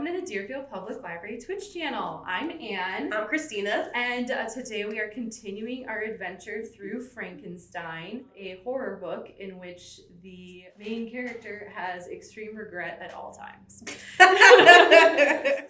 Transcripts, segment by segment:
welcome to the Deerfield Public Library Twitch channel. I'm Anne. I'm Christina. And today we are continuing our adventure through Frankenstein, a horror book in which the main character has extreme regret at all times.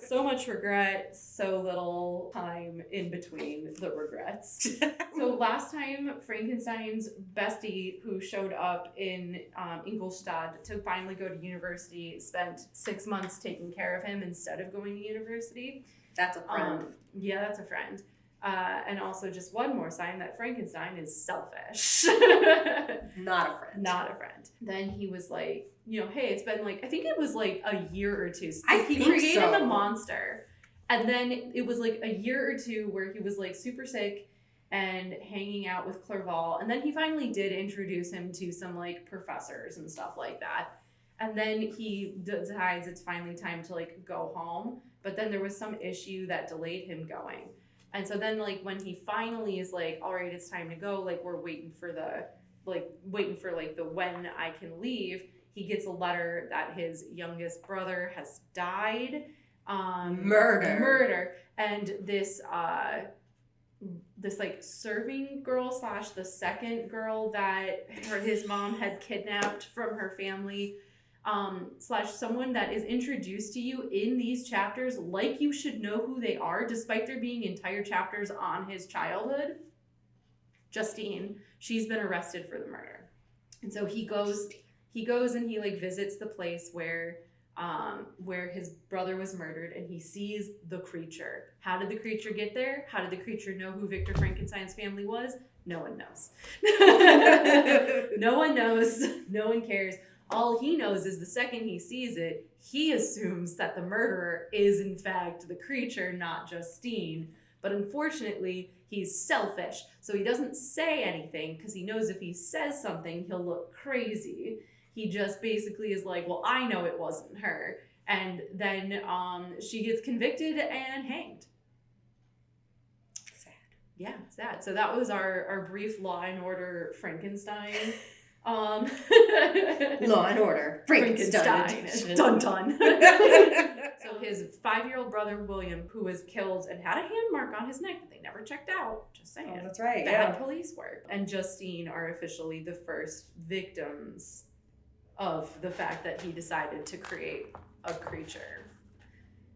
So much regret, so little time in between the regrets. So last time, Frankenstein's bestie, who showed up in Ingolstadt to finally go to university, spent 6 months taking care of him instead of going to university. That's a friend. Yeah, that's a friend. And also just one more sign that Frankenstein is selfish. Not a friend. Not a friend. Then he was like, hey, it's been like, I think it was like a year or two. He created the monster. And then it was like a year or two where he was like super sick and hanging out with Clerval. And then he finally did introduce him to some like professors and stuff like that. And then he decides it's finally time to like go home. But then there was some issue that delayed him going. And so then like when he finally is like, all right, it's time to go, like we're waiting for the when I can leave, he gets a letter that his youngest brother has died. Murder. And this like serving girl / the second girl that his mom had kidnapped from her family / someone that is introduced to you in these chapters like you should know who they are despite there being entire chapters on his childhood. Justine, she's been arrested for the murder. And so he goes and he like visits the place where his brother was murdered, and he sees the creature. How did the creature get there? How did the creature know who Victor Frankenstein's family was? No one knows. No one knows. No one cares. All he knows is the second he sees it, he assumes that the murderer is in fact the creature, not Justine. But unfortunately, he's selfish. So he doesn't say anything because he knows if he says something, he'll look crazy. He just basically is like, well, I know it wasn't her. And then she gets convicted and hanged. Sad. Yeah, sad. So that was our brief Law and Order Frankenstein. Law and Order Frankenstein. Dun dun. So his 5-year-old brother William, who was killed and had a hand mark on his neck that they never checked out. Just saying. Oh, that's right. Bad police work. And Justine are officially the first victims of the fact that he decided to create a creature.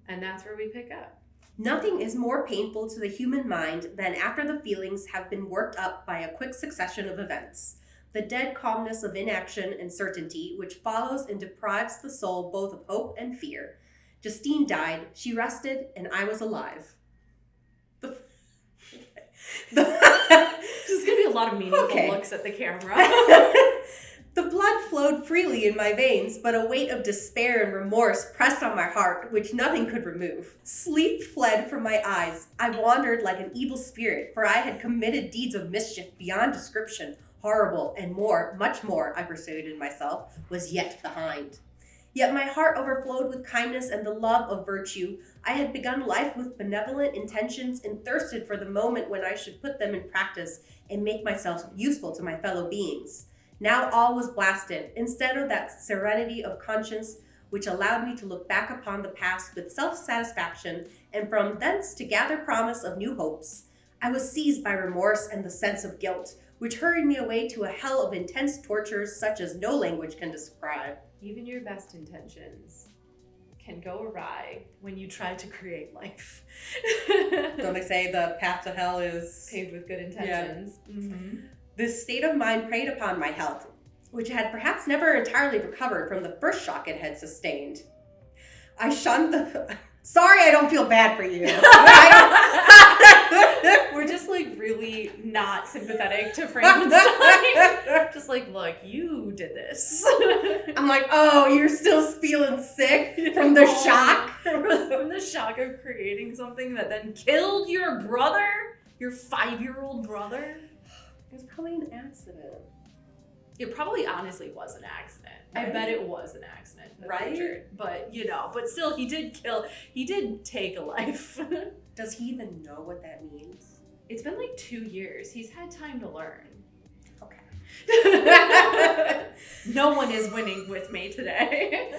And that's where we pick up. Nothing is more painful to the human mind than after the feelings have been worked up by a quick succession of events. The dead calmness of inaction and certainty which follows and deprives the soul both of hope and fear. Justine died, she rested, and I was alive. There's going to be a lot of meaningful looks at the camera. The blood flowed freely in my veins, but a weight of despair and remorse pressed on my heart, which nothing could remove. Sleep fled from my eyes. I wandered like an evil spirit, for I had committed deeds of mischief beyond description. Horrible and more, much more, I persuaded myself, was yet behind. Yet my heart overflowed with kindness and the love of virtue. I had begun life with benevolent intentions and thirsted for the moment when I should put them in practice and make myself useful to my fellow beings. Now all was blasted. Instead of that serenity of conscience which allowed me to look back upon the past with self-satisfaction and from thence to gather promise of new hopes, I was seized by remorse and the sense of guilt, which hurried me away to a hell of intense tortures such as no language can describe. Even your best intentions can go awry when you try to create life. Don't they say the path to hell is paved with good intentions? Yeah. Mm-hmm. This state of mind preyed upon my health, which had perhaps never entirely recovered from the first shock it had sustained. I shunned the... Sorry, I don't feel bad for you. We're just like really not sympathetic to Frankenstein. Just like, look, you did this. I'm like, oh, you're still feeling sick from the shock? From the shock of creating something that then killed your brother? Your 5-year-old brother? It was probably an accident. It probably honestly was an accident. Right? I bet it was an accident. Right? Richard. But, but still, he did take a life. Does he even know what that means? It's been like 2 years. He's had time to learn. Okay. No one is winning with me today.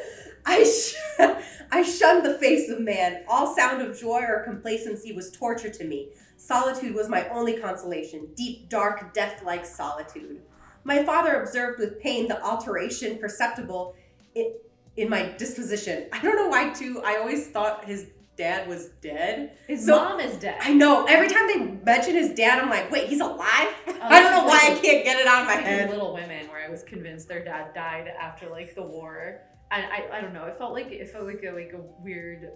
I shunned the face of man. All sound of joy or complacency was torture to me. Solitude was my only consolation. Deep, dark, death-like solitude. My father observed with pain the alteration perceptible in my disposition. I don't know why, too. I always thought his dad was dead. His mom is dead. I know. Every time they mention his dad, I'm like, wait, he's alive? I don't know why I can't get it out of my head. Little Women, where I was convinced their dad died after like the war, and I don't know. It felt like a weird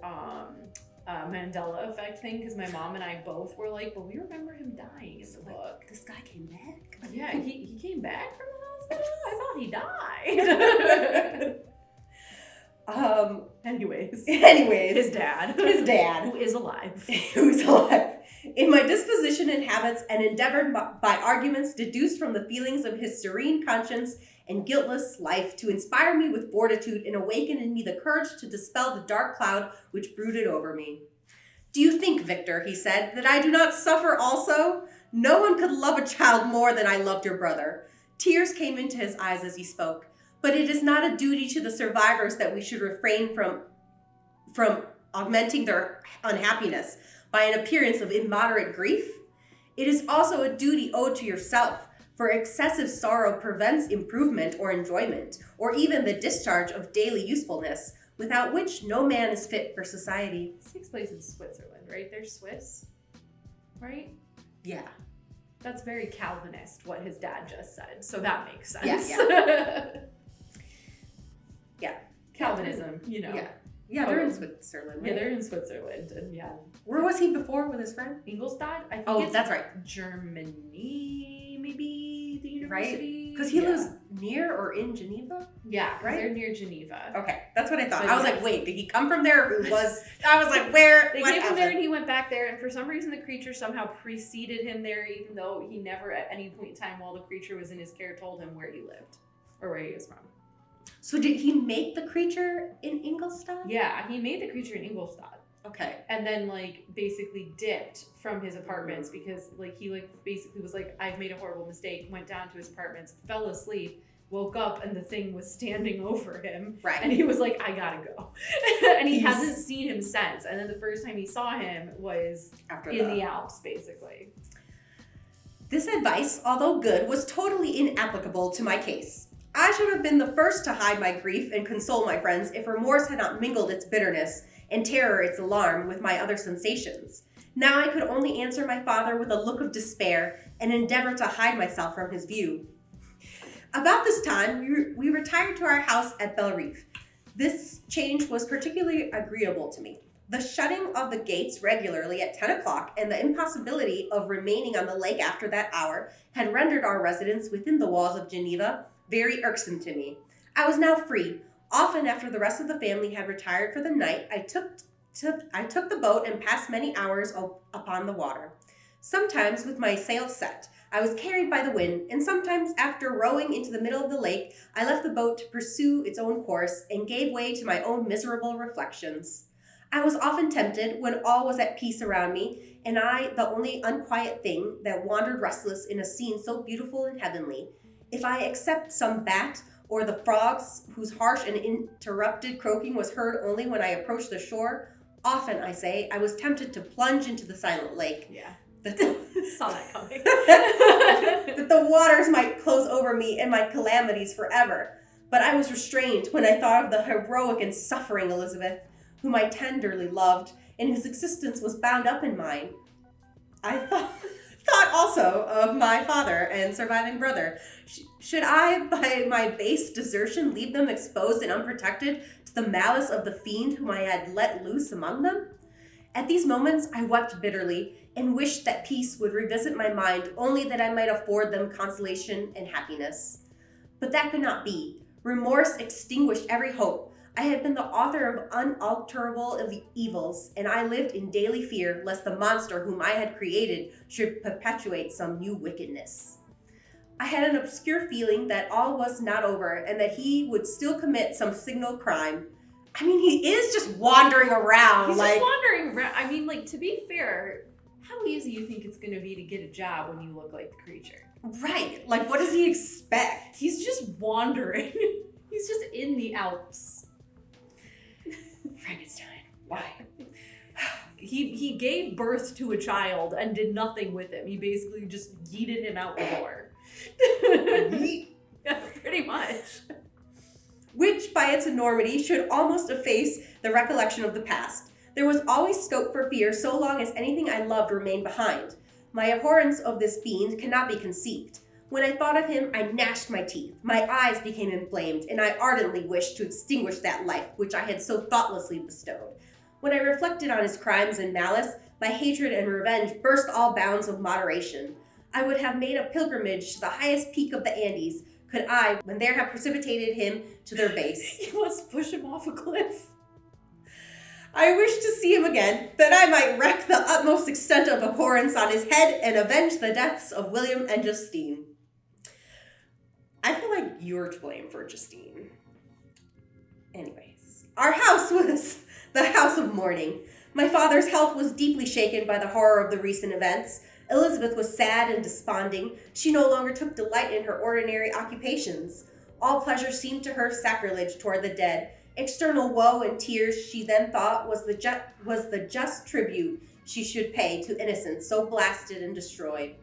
Mandela effect thing, because my mom and I both were like, but we remember him dying in the book. This guy came back. Yeah, he came back from the hospital. I thought he died. Anyways, his dad, who is alive, in my disposition and habits, and endeavored by arguments deduced from the feelings of his serene conscience and guiltless life to inspire me with fortitude and awaken in me the courage to dispel the dark cloud which brooded over me. Do you think, Victor, he said, that I do not suffer also? No one could love a child more than I loved your brother. Tears came into his eyes as he spoke. But it is not a duty to the survivors that we should refrain from augmenting their unhappiness by an appearance of immoderate grief. It is also a duty owed to yourself, for excessive sorrow prevents improvement or enjoyment, or even the discharge of daily usefulness, without which no man is fit for society. This takes place in Switzerland, right? They're Swiss, right? Yeah. That's very Calvinist, what his dad just said, so that makes sense. Yeah. Calvinism, you know. Yeah, they're in Switzerland, right? Yeah, they're in Switzerland, and yeah. Where was he before with his friend? Ingolstadt? I think that's right. Germany, maybe, the university. Because he lives near or in Geneva? Yeah, right? They're near Geneva. Okay, that's what I thought. But I was like, wait, did he come from there? I was like, where? They came from there and he went back there, and for some reason the creature somehow preceded him there, even though he never at any point in time while the creature was in his care told him where he lived or where he was from. So did he make the creature in Ingolstadt? Yeah, he made the creature in Ingolstadt. Okay. And then basically dipped from his apartments because he basically was like, I've made a horrible mistake, went down to his apartments, fell asleep, woke up, and the thing was standing over him. Right. And he was like, I gotta go. And he hasn't seen him since. And then the first time he saw him was in the Alps, basically. This advice, although good, was totally inapplicable to my case. I should have been the first to hide my grief and console my friends if remorse had not mingled its bitterness and terror its alarm with my other sensations. Now I could only answer my father with a look of despair and endeavor to hide myself from his view. About this time, we retired to our house at Bellerive. This change was particularly agreeable to me. The shutting of the gates regularly at 10 o'clock and the impossibility of remaining on the lake after that hour had rendered our residence within the walls of Geneva very irksome to me. I was now free. Often after the rest of the family had retired for the night, I took the boat and passed many hours upon the water. Sometimes with my sails set, I was carried by the wind, and sometimes after rowing into the middle of the lake, I left the boat to pursue its own course and gave way to my own miserable reflections. I was often tempted, when all was at peace around me, and I the only unquiet thing that wandered restless in a scene so beautiful and heavenly, if I except some bat or the frogs whose harsh and interrupted croaking was heard only when I approached the shore, often, I say, I was tempted to plunge into the silent lake. Yeah. Saw that coming. That the waters might close over me and my calamities forever. But I was restrained when I thought of the heroic and suffering Elizabeth, whom I tenderly loved, and whose existence was bound up in mine. I thought also of my father and surviving brother. Should I, by my base desertion, leave them exposed and unprotected to the malice of the fiend whom I had let loose among them? At these moments, I wept bitterly and wished that peace would revisit my mind, only that I might afford them consolation and happiness. But that could not be. Remorse extinguished every hope. I had been the author of unalterable evils, and I lived in daily fear lest the monster whom I had created should perpetuate some new wickedness. I had an obscure feeling that all was not over, and that he would still commit some signal crime. I mean, he is just wandering around. He's just wandering around. I mean, to be fair, how easy you think it's going to be to get a job when you look like the creature? Right. What does he expect? He's just wandering. He's just in the Alps. Frankenstein. Why? He gave birth to a child and did nothing with him. He basically just yeeted him out the door. Yeah, pretty much. Which, by its enormity, should almost efface the recollection of the past. There was always scope for fear so long as anything I loved remained behind. My abhorrence of this being cannot be conceived. When I thought of him, I gnashed my teeth. My eyes became inflamed, and I ardently wished to extinguish that life which I had so thoughtlessly bestowed. When I reflected on his crimes and malice, my hatred and revenge burst all bounds of moderation. I would have made a pilgrimage to the highest peak of the Andes, could I, when there have precipitated him to their base. You must push him off a cliff. I wish to see him again, that I might wreak the utmost extent of abhorrence on his head and avenge the deaths of William and Justine. I feel like you're to blame for Justine. Anyways, our house was the house of mourning. My father's health was deeply shaken by the horror of the recent events. Elizabeth was sad and desponding. She no longer took delight in her ordinary occupations. All pleasure seemed to her sacrilege toward the dead. External woe and tears, she then thought, was the just tribute she should pay to innocence so blasted and destroyed.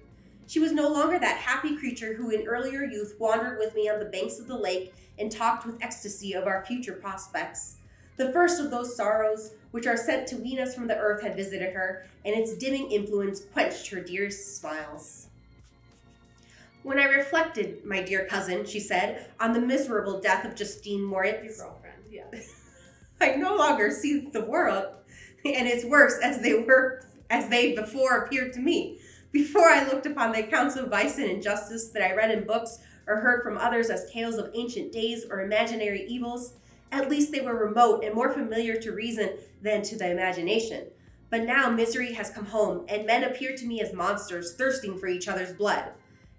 She was no longer that happy creature who in earlier youth wandered with me on the banks of the lake and talked with ecstasy of our future prospects. The first of those sorrows which are sent to wean us from the earth had visited her, and its dimming influence quenched her dearest smiles. When I reflected, my dear cousin, she said, on the miserable death of Justine Moritz, Your girlfriend, yeah. I no longer see the world and its works as they before appeared to me. Before I looked upon the accounts of vice and injustice that I read in books or heard from others as tales of ancient days or imaginary evils, at least they were remote and more familiar to reason than to the imagination. But now misery has come home, and men appear to me as monsters thirsting for each other's blood.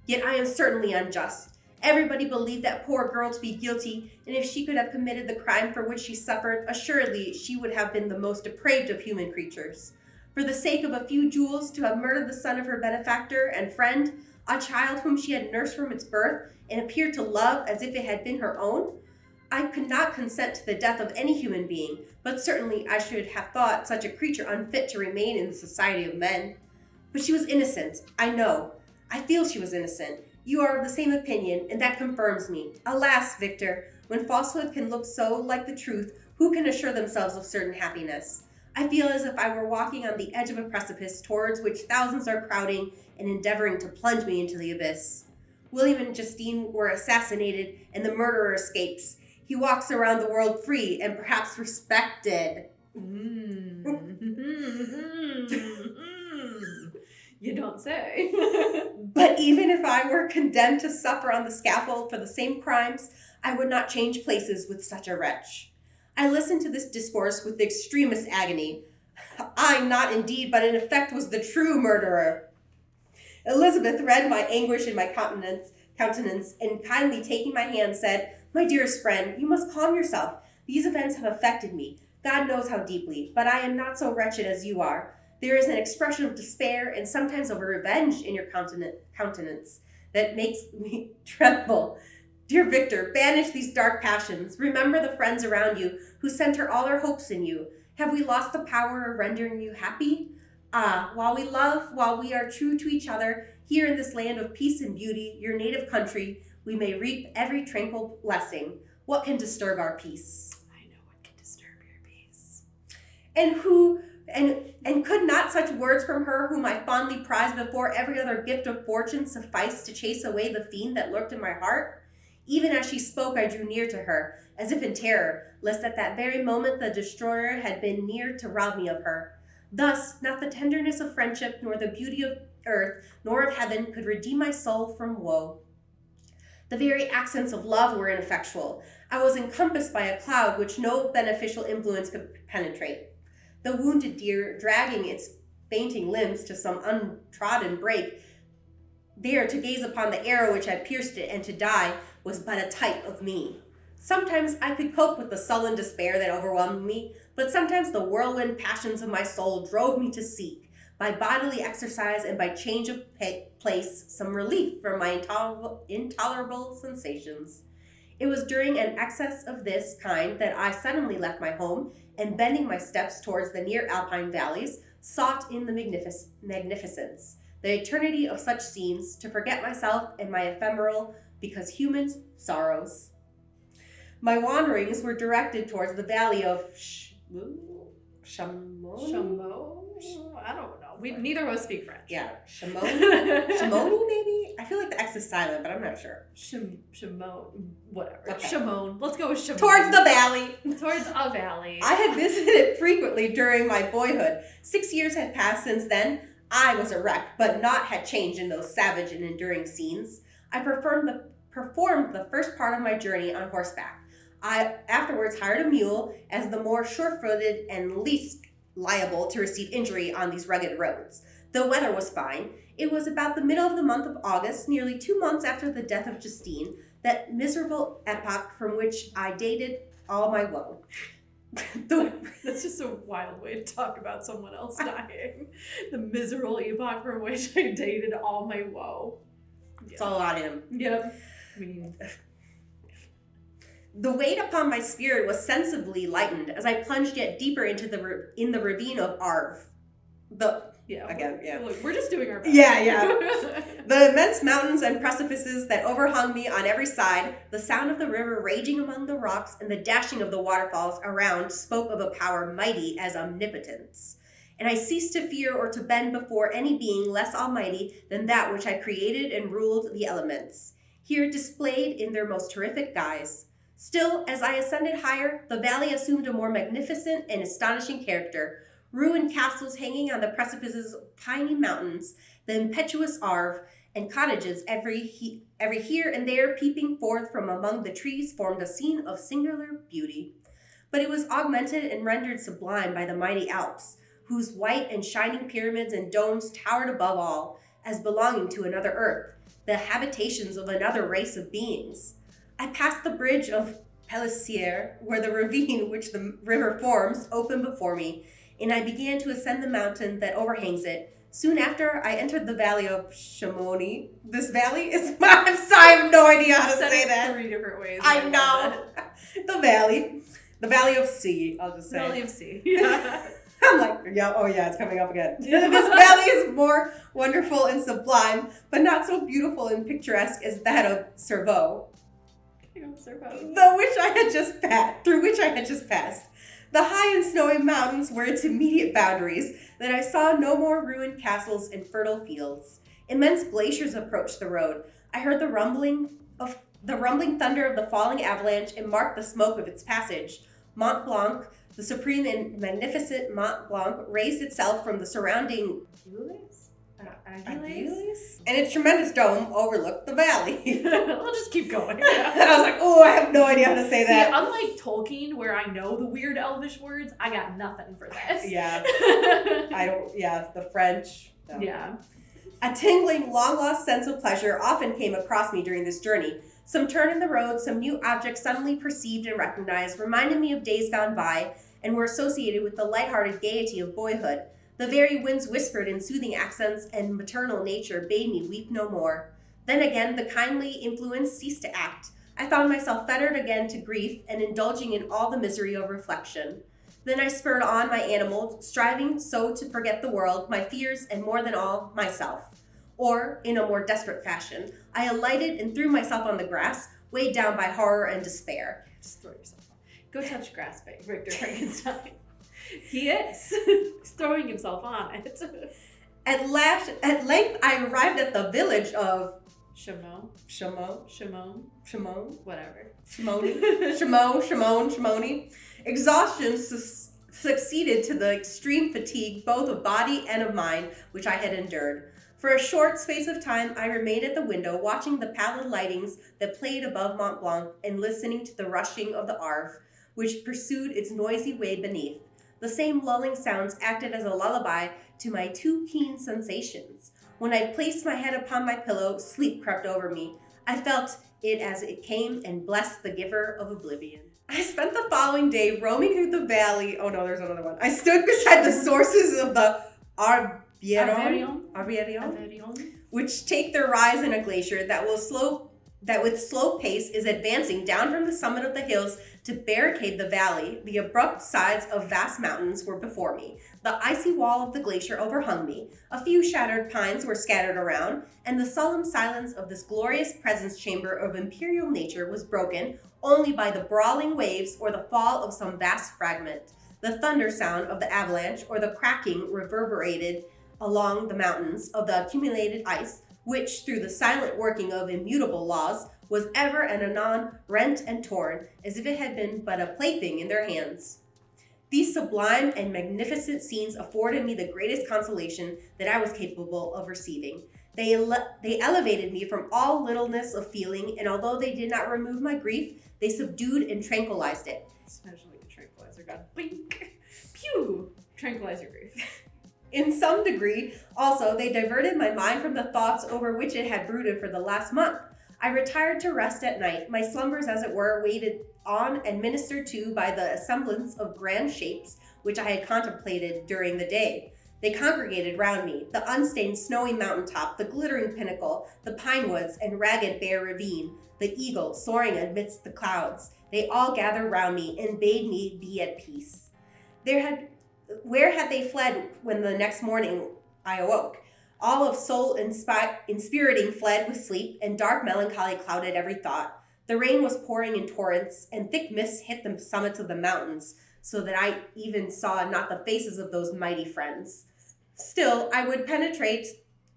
Yet I am certainly unjust. Everybody believed that poor girl to be guilty, and if she could have committed the crime for which she suffered, assuredly she would have been the most depraved of human creatures. For the sake of a few jewels, to have murdered the son of her benefactor and friend, a child whom she had nursed from its birth and appeared to love as if it had been her own? I could not consent to the death of any human being, but certainly I should have thought such a creature unfit to remain in the society of men. But she was innocent, I know. I feel she was innocent. You are of the same opinion, and that confirms me. Alas, Victor, when falsehood can look so like the truth, who can assure themselves of certain happiness? I feel as if I were walking on the edge of a precipice towards which thousands are crowding and endeavoring to plunge me into the abyss. William and Justine were assassinated, and the murderer escapes. He walks around the world free and perhaps respected. You don't say. But even if I were condemned to suffer on the scaffold for the same crimes, I would not change places with such a wretch. I listened to this discourse with the extremest agony. I not indeed, but in effect was the true murderer. Elizabeth read my anguish in my countenance, and kindly taking my hand said, "My dearest friend, you must calm yourself. These events have affected me, God knows how deeply, but I am not so wretched as you are. There is an expression of despair and sometimes of revenge in your countenance that makes me tremble. Dear Victor, banish these dark passions. Remember the friends around you who center all their hopes in you. Have we lost the power of rendering you happy? Ah, while we love, while we are true to each other, here in this land of peace and beauty, your native country, we may reap every tranquil blessing. What can disturb our peace?" I know what can disturb your peace. And could not such words from her whom I fondly prized before every other gift of fortune suffice to chase away the fiend that lurked in my heart? Even as she spoke, I drew near to her, as if in terror, lest at that very moment the destroyer had been near to rob me of her. Thus, not the tenderness of friendship, nor the beauty of earth, nor of heaven could redeem my soul from woe. The very accents of love were ineffectual. I was encompassed by a cloud which no beneficial influence could penetrate. The wounded deer, dragging its fainting limbs to some untrodden brake, there to gaze upon the arrow which had pierced it and to die, was but a type of me. Sometimes I could cope with the sullen despair that overwhelmed me, but sometimes the whirlwind passions of my soul drove me to seek, by bodily exercise and by change of place, some relief from my intolerable sensations. It was during an excess of this kind that I suddenly left my home and, bending my steps towards the near alpine valleys, sought in the magnificence, the eternity of such scenes, to forget myself and my ephemeral, because humans, sorrows. My wanderings were directed towards the valley of Chameau? I don't know. Neither of us speak French. Yeah, Chamonix maybe? I feel like the X is silent, but I'm not sure. Chameau, whatever. Okay. Chameau. Let's go with Chameau. Towards the valley. Towards a valley. I had visited it frequently during my boyhood. 6 years had passed since then. I was a wreck, but naught had changed in those savage and enduring scenes. I performed the first part of my journey on horseback. I afterwards hired a mule as the more sure-footed and least liable to receive injury on these rugged roads. The weather was fine. It was about the middle of the month of August, nearly 2 months after the death of Justine, that miserable epoch from which I dated all my woe. That's just a wild way to talk about someone else dying. The miserable epoch from which I dated all my woe. It's all on him. Yep. I mean, the weight upon my spirit was sensibly lightened as I plunged yet deeper into the ravine of Arve. We're just doing our best. Yeah. The immense mountains and precipices that overhung me on every side, the sound of the river raging among the rocks, and the dashing of the waterfalls around spoke of a power mighty as omnipotence. And I ceased to fear or to bend before any being less almighty than that which had created and ruled the elements, here displayed in their most terrific guise. Still, as I ascended higher, the valley assumed a more magnificent and astonishing character. Ruined castles hanging on the precipices of tiny mountains, the impetuous Arve, and cottages every here and there peeping forth from among the trees formed a scene of singular beauty. But it was augmented and rendered sublime by the mighty Alps, whose white and shining pyramids and domes towered above all, as belonging to another earth, the habitations of another race of beings. I passed the bridge of Pelissier, where the ravine which the river forms opened before me, and I began to ascend the mountain that overhangs it. Soon after, I entered the valley of Chamonix. This valley is... I'm sorry, I have no idea how to say that. 3 different ways. I know. The valley of sea, I'll just say. Valley of sea. Yeah. I'm like, yeah, it's coming up again. This valley is more wonderful and sublime, but not so beautiful and picturesque as that of Cerveau, through which I had just passed. The high and snowy mountains were its immediate boundaries. Then I saw no more ruined castles and fertile fields. Immense glaciers approached the road. I heard the rumbling thunder of the falling avalanche and marked the smoke of its passage. Mont Blanc, the supreme and magnificent Mont Blanc, raised itself from the surrounding Aiguilles, and its tremendous dome overlooked the valley. We'll just keep going. I was like, oh, I have no idea how to say that. Unlike Tolkien, where I know the weird Elvish words, I got nothing for this. Yeah. The French. No. Yeah. A tingling, long-lost sense of pleasure often came across me during this journey. Some turn in the road, some new object suddenly perceived and recognized, reminded me of days gone by, and were associated with the lighthearted gaiety of boyhood. The very winds whispered in soothing accents, and maternal nature bade me weep no more. Then again, the kindly influence ceased to act. I found myself fettered again to grief, and indulging in all the misery of reflection. Then I spurred on my animal, striving so to forget the world, my fears, and more than all, myself. Or, in a more desperate fashion, I alighted and threw myself on the grass, weighed down by horror and despair. Just throw yourself on. Go touch grass, Victor Frankenstein. He is. He's throwing himself on it. At length, I arrived at the village of Chameau. Whatever. Chamonix. Exhaustion succeeded to the extreme fatigue both of body and of mind which I had endured. For a short space of time, I remained at the window, watching the pallid lightings that played above Mont Blanc and listening to the rushing of the Arve, which pursued its noisy way beneath. The same lulling sounds acted as a lullaby to my too keen sensations. When I placed my head upon my pillow, sleep crept over me. I felt it as it came and blessed the giver of oblivion. I spent the following day roaming through the valley. Oh no, there's another one. I stood beside the sources of the Arveiron, which take their rise in a glacier that will slope that with slow pace is advancing down from the summit of the hills to barricade the valley. The abrupt sides of vast mountains were before me. The icy wall of the glacier overhung me. A few shattered pines were scattered around, and the solemn silence of this glorious presence chamber of imperial nature was broken only by the brawling waves or the fall of some vast fragment. The thunder sound of the avalanche or the cracking reverberated along the mountains of the accumulated ice, which, through the silent working of immutable laws, was ever and anon rent and torn, as if it had been but a plaything in their hands. These sublime and magnificent scenes afforded me the greatest consolation that I was capable of receiving. They elevated me from all littleness of feeling, and although they did not remove my grief, they subdued and tranquilized it. Especially the tranquilizer gun. Bink! Pew! Tranquilize your grief. In some degree, also, they diverted my mind from the thoughts over which it had brooded for the last month. I retired to rest at night, my slumbers, as it were, waited on and ministered to by the semblance of grand shapes which I had contemplated during the day. They congregated round me, the unstained snowy mountaintop, the glittering pinnacle, the pine woods and ragged bare ravine, the eagle soaring amidst the clouds. They all gathered round me and bade me be at peace. Where had they fled when the next morning I awoke? All of soul inspiriting fled with sleep, and dark melancholy clouded every thought. The rain was pouring in torrents, and thick mists hit the summits of the mountains, so that I even saw not the faces of those mighty friends. Still, I would penetrate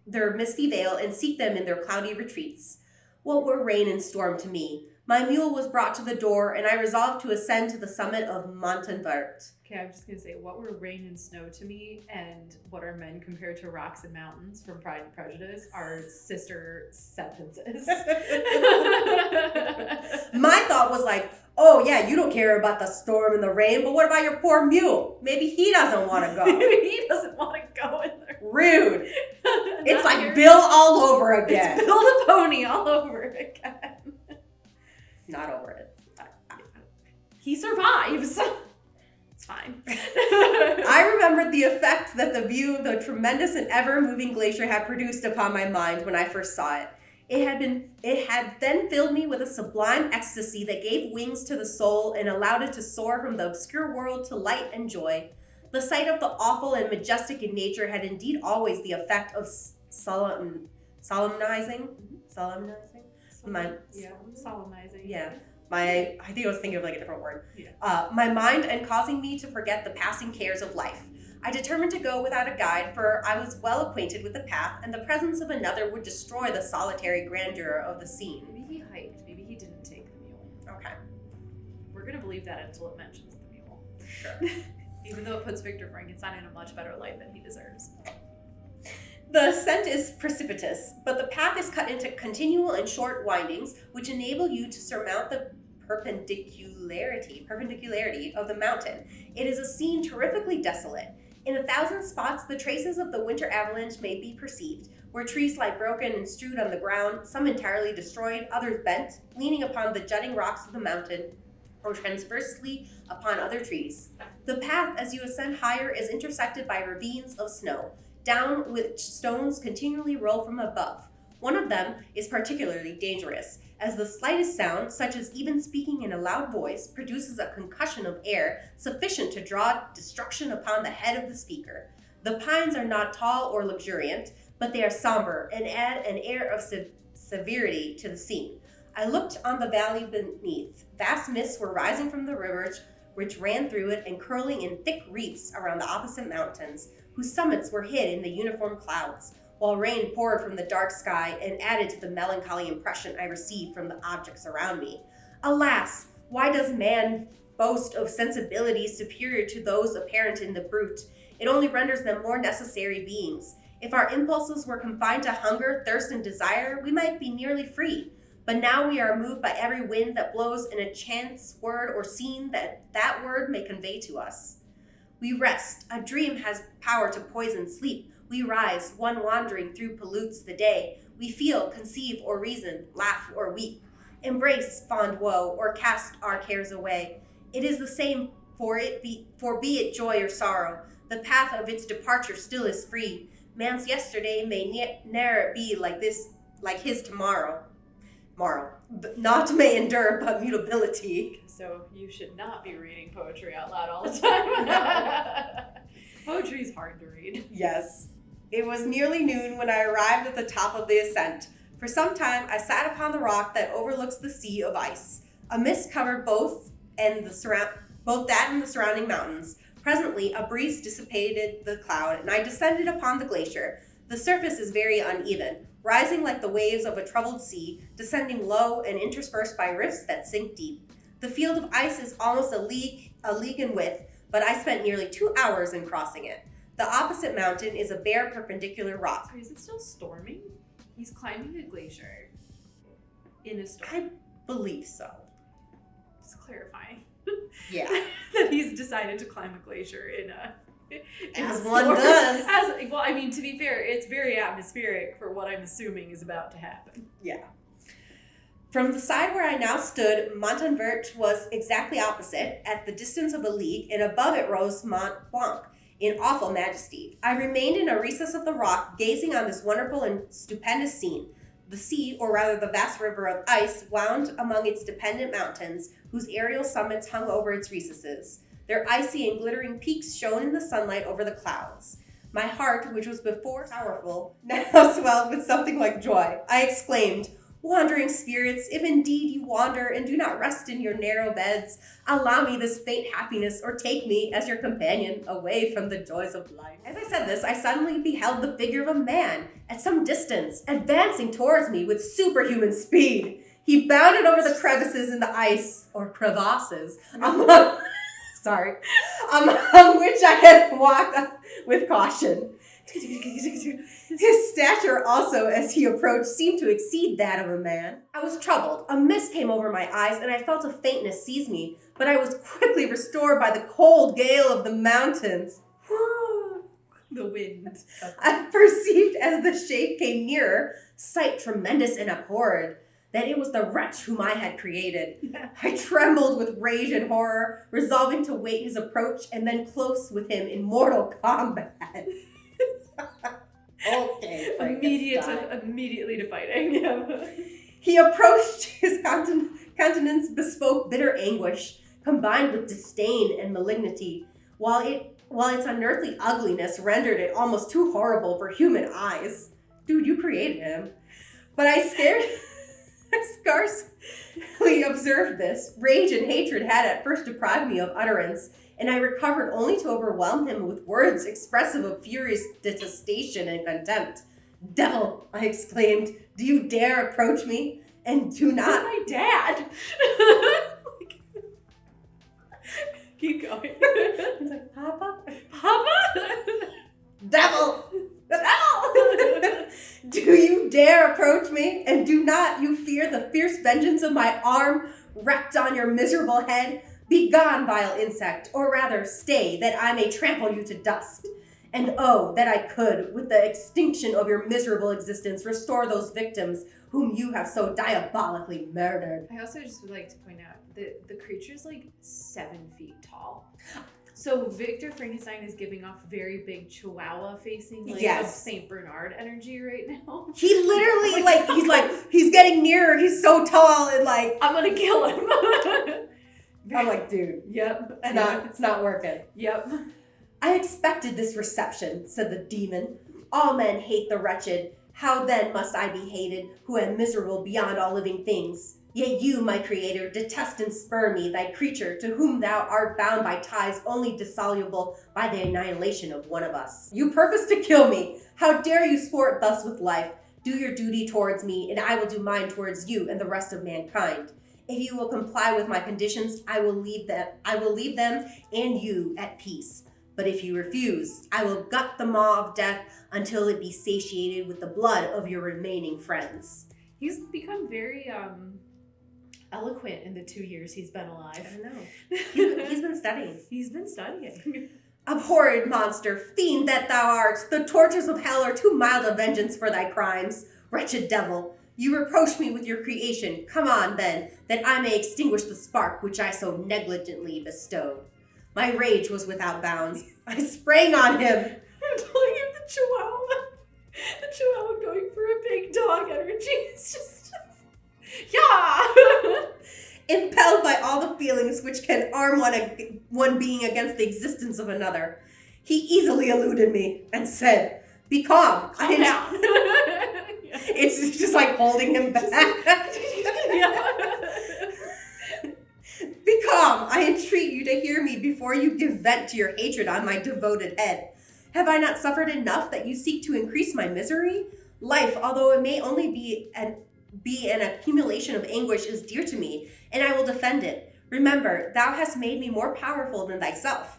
their misty veil and seek them in their cloudy retreats. What were rain and storm to me? My mule was brought to the door, and I resolved to ascend to the summit of Montanvert. Okay, I'm just going to say, what were rain and snow to me, and what are men compared to rocks and mountains from Pride and Prejudice are sister sentences. My thought was like, oh yeah, you don't care about the storm and the rain, but what about your poor mule? Maybe he doesn't want to go. Maybe he doesn't want to go in there. Rude. It's like Bill all over again. It's Bill the Pony all over again. Not over it. He survives. It's fine. I remembered the effect that the view of the tremendous and ever-moving glacier had produced upon my mind when I first saw it. It had then filled me with a sublime ecstasy that gave wings to the soul and allowed it to soar from the obscure world to light and joy. The sight of the awful and majestic in nature had indeed always the effect of solemnizing. Solemnizing. Yeah. I think I was thinking of like a different word. Yeah. My mind and causing me to forget the passing cares of life. I determined to go without a guide, for I was well acquainted with the path, and the presence of another would destroy the solitary grandeur of the scene. Maybe he hiked. Maybe he didn't take the mule. Okay. We're going to believe that until it mentions the mule. Sure. Even though it puts Victor Frankenstein in a much better light than he deserves. The ascent is precipitous, but the path is cut into continual and short windings, which enable you to surmount the perpendicularity of the mountain. It is a scene terrifically desolate. In 1,000 spots, the traces of the winter avalanche may be perceived, where trees lie broken and strewed on the ground, some entirely destroyed, others bent, leaning upon the jutting rocks of the mountain, or transversely upon other trees. The path, as you ascend higher, is intersected by ravines of snow, down which stones continually roll from above. One of them is particularly dangerous, as the slightest sound, such as even speaking in a loud voice, produces a concussion of air sufficient to draw destruction upon the head of the speaker. The pines are not tall or luxuriant, but they are somber and add an air of severity to the scene. I looked on the valley beneath. Vast mists were rising from the rivers which ran through it and curling in thick wreaths around the opposite mountains, whose summits were hid in the uniform clouds, while rain poured from the dark sky and added to the melancholy impression I received from the objects around me. Alas, why does man boast of sensibilities superior to those apparent in the brute? It only renders them more necessary beings. If our impulses were confined to hunger, thirst, and desire, we might be nearly free. But now we are moved by every wind that blows in a chance word or scene that word may convey to us. We rest. A dream has power to poison sleep. We rise. One wandering through pollutes the day. We feel, conceive, or reason, laugh, or weep. Embrace fond woe, or cast our cares away. It is the same, for be it joy or sorrow. The path of its departure still is free. Man's yesterday may ne'er be like his tomorrow. not may endure, but mutability. So you should not be reading poetry out loud all the time. Poetry's hard to read. Yes. It was nearly noon when I arrived at the top of the ascent. For some time, I sat upon the rock that overlooks the sea of ice. A mist covered both that and the surrounding mountains. Presently, a breeze dissipated the cloud, and I descended upon the glacier. The surface is very uneven, rising like the waves of a troubled sea, descending low and interspersed by rifts that sink deep. The field of ice is almost a league in width, but I spent nearly 2 hours in crossing it. The opposite mountain is a bare perpendicular rock. Is it still storming? He's climbing a glacier in a storm. I believe so. Just clarifying. Yeah. That he's decided to climb a glacier in a As one does. Well, I mean, to be fair, it's very atmospheric for what I'm assuming is about to happen. Yeah. From the side where I now stood, Montanvert was exactly opposite, at the distance of a league, and above it rose Mont Blanc in awful majesty. I remained in a recess of the rock, gazing on this wonderful and stupendous scene. The sea, or rather the vast river of ice, wound among its dependent mountains, whose aerial summits hung over its recesses. Their icy and glittering peaks shone in the sunlight over the clouds. My heart, which was before sorrowful, now swelled with something like joy. I exclaimed, "Wandering spirits, if indeed you wander and do not rest in your narrow beds, allow me this faint happiness, or take me as your companion away from the joys of life." As I said this, I suddenly beheld the figure of a man at some distance, advancing towards me with superhuman speed. He bounded over the crevices in the ice, or crevasses, among which I had walked with caution. His stature also, as he approached, seemed to exceed that of a man. I was troubled. A mist came over my eyes, and I felt a faintness seize me, but I was quickly restored by the cold gale of the mountains. The wind. I perceived as the shape came nearer, sight tremendous and abhorred, that it was the wretch whom I had created. Yeah. I trembled with rage and horror, resolving to wait his approach and then close with him in mortal combat. Okay, Immediately to fighting. Yeah. He approached, his countenance bespoke bitter anguish, combined with disdain and malignity, while its unearthly ugliness rendered it almost too horrible for human eyes. Dude, you created him. But I scarcely observed this. Rage and hatred had at first deprived me of utterance, and I recovered only to overwhelm him with words expressive of furious detestation and contempt. "Devil," I exclaimed, "do you dare approach me? And do not—" My dad! Keep going. He's like, "Papa? Papa? Devil! Devil! Do you dare approach me? And do not you fear the fierce vengeance of my arm wrecked on your miserable head? Begone, vile insect, or rather stay, that I may trample you to dust. And oh, that I could, with the extinction of your miserable existence, restore those victims whom you have so diabolically murdered." I also just would like to point out that the creature's like 7 feet tall. So Victor Frankenstein is giving off very big chihuahua facing, like Yes. St. Bernard energy right now. He literally, he's getting nearer, he's so tall, and I'm gonna kill him. I'm like, dude, Yep. it's not working. Yep. "I expected this reception," said the demon. "All men hate the wretched. How then must I be hated, who am miserable beyond all living things? Yet you, my creator, detest and spurn me, thy creature, to whom thou art bound by ties only dissoluble by the annihilation of one of us. You purpose to kill me. How dare you sport thus with life? Do your duty towards me, and I will do mine towards you and the rest of mankind. If you will comply with my conditions, I will leave them and you at peace. But if you refuse, I will gut the maw of death until it be satiated with the blood of your remaining friends." He's become very eloquent in the 2 years he's been alive. I know. He's been studying. He's been studying. "Abhorred monster, fiend that thou art, the tortures of hell are too mild a vengeance for thy crimes. Wretched devil, you reproach me with your creation. Come on, then, that I may extinguish the spark which I so negligently bestowed." My rage was without bounds. I sprang on him. I'm telling him the chihuahua going for a big dog energy. It's just Yeah! Impelled by all the feelings which can arm one being against the existence of another, he easily eluded me and said, "Be calm." Calm down. It's just like holding him back. Be calm. I entreat you to hear me before you give vent to your hatred on my devoted head. Have I not suffered enough that you seek to increase my misery? Life, although it may only be an accumulation of anguish, is dear to me, and I will defend it. Remember, thou hast made me more powerful than thyself.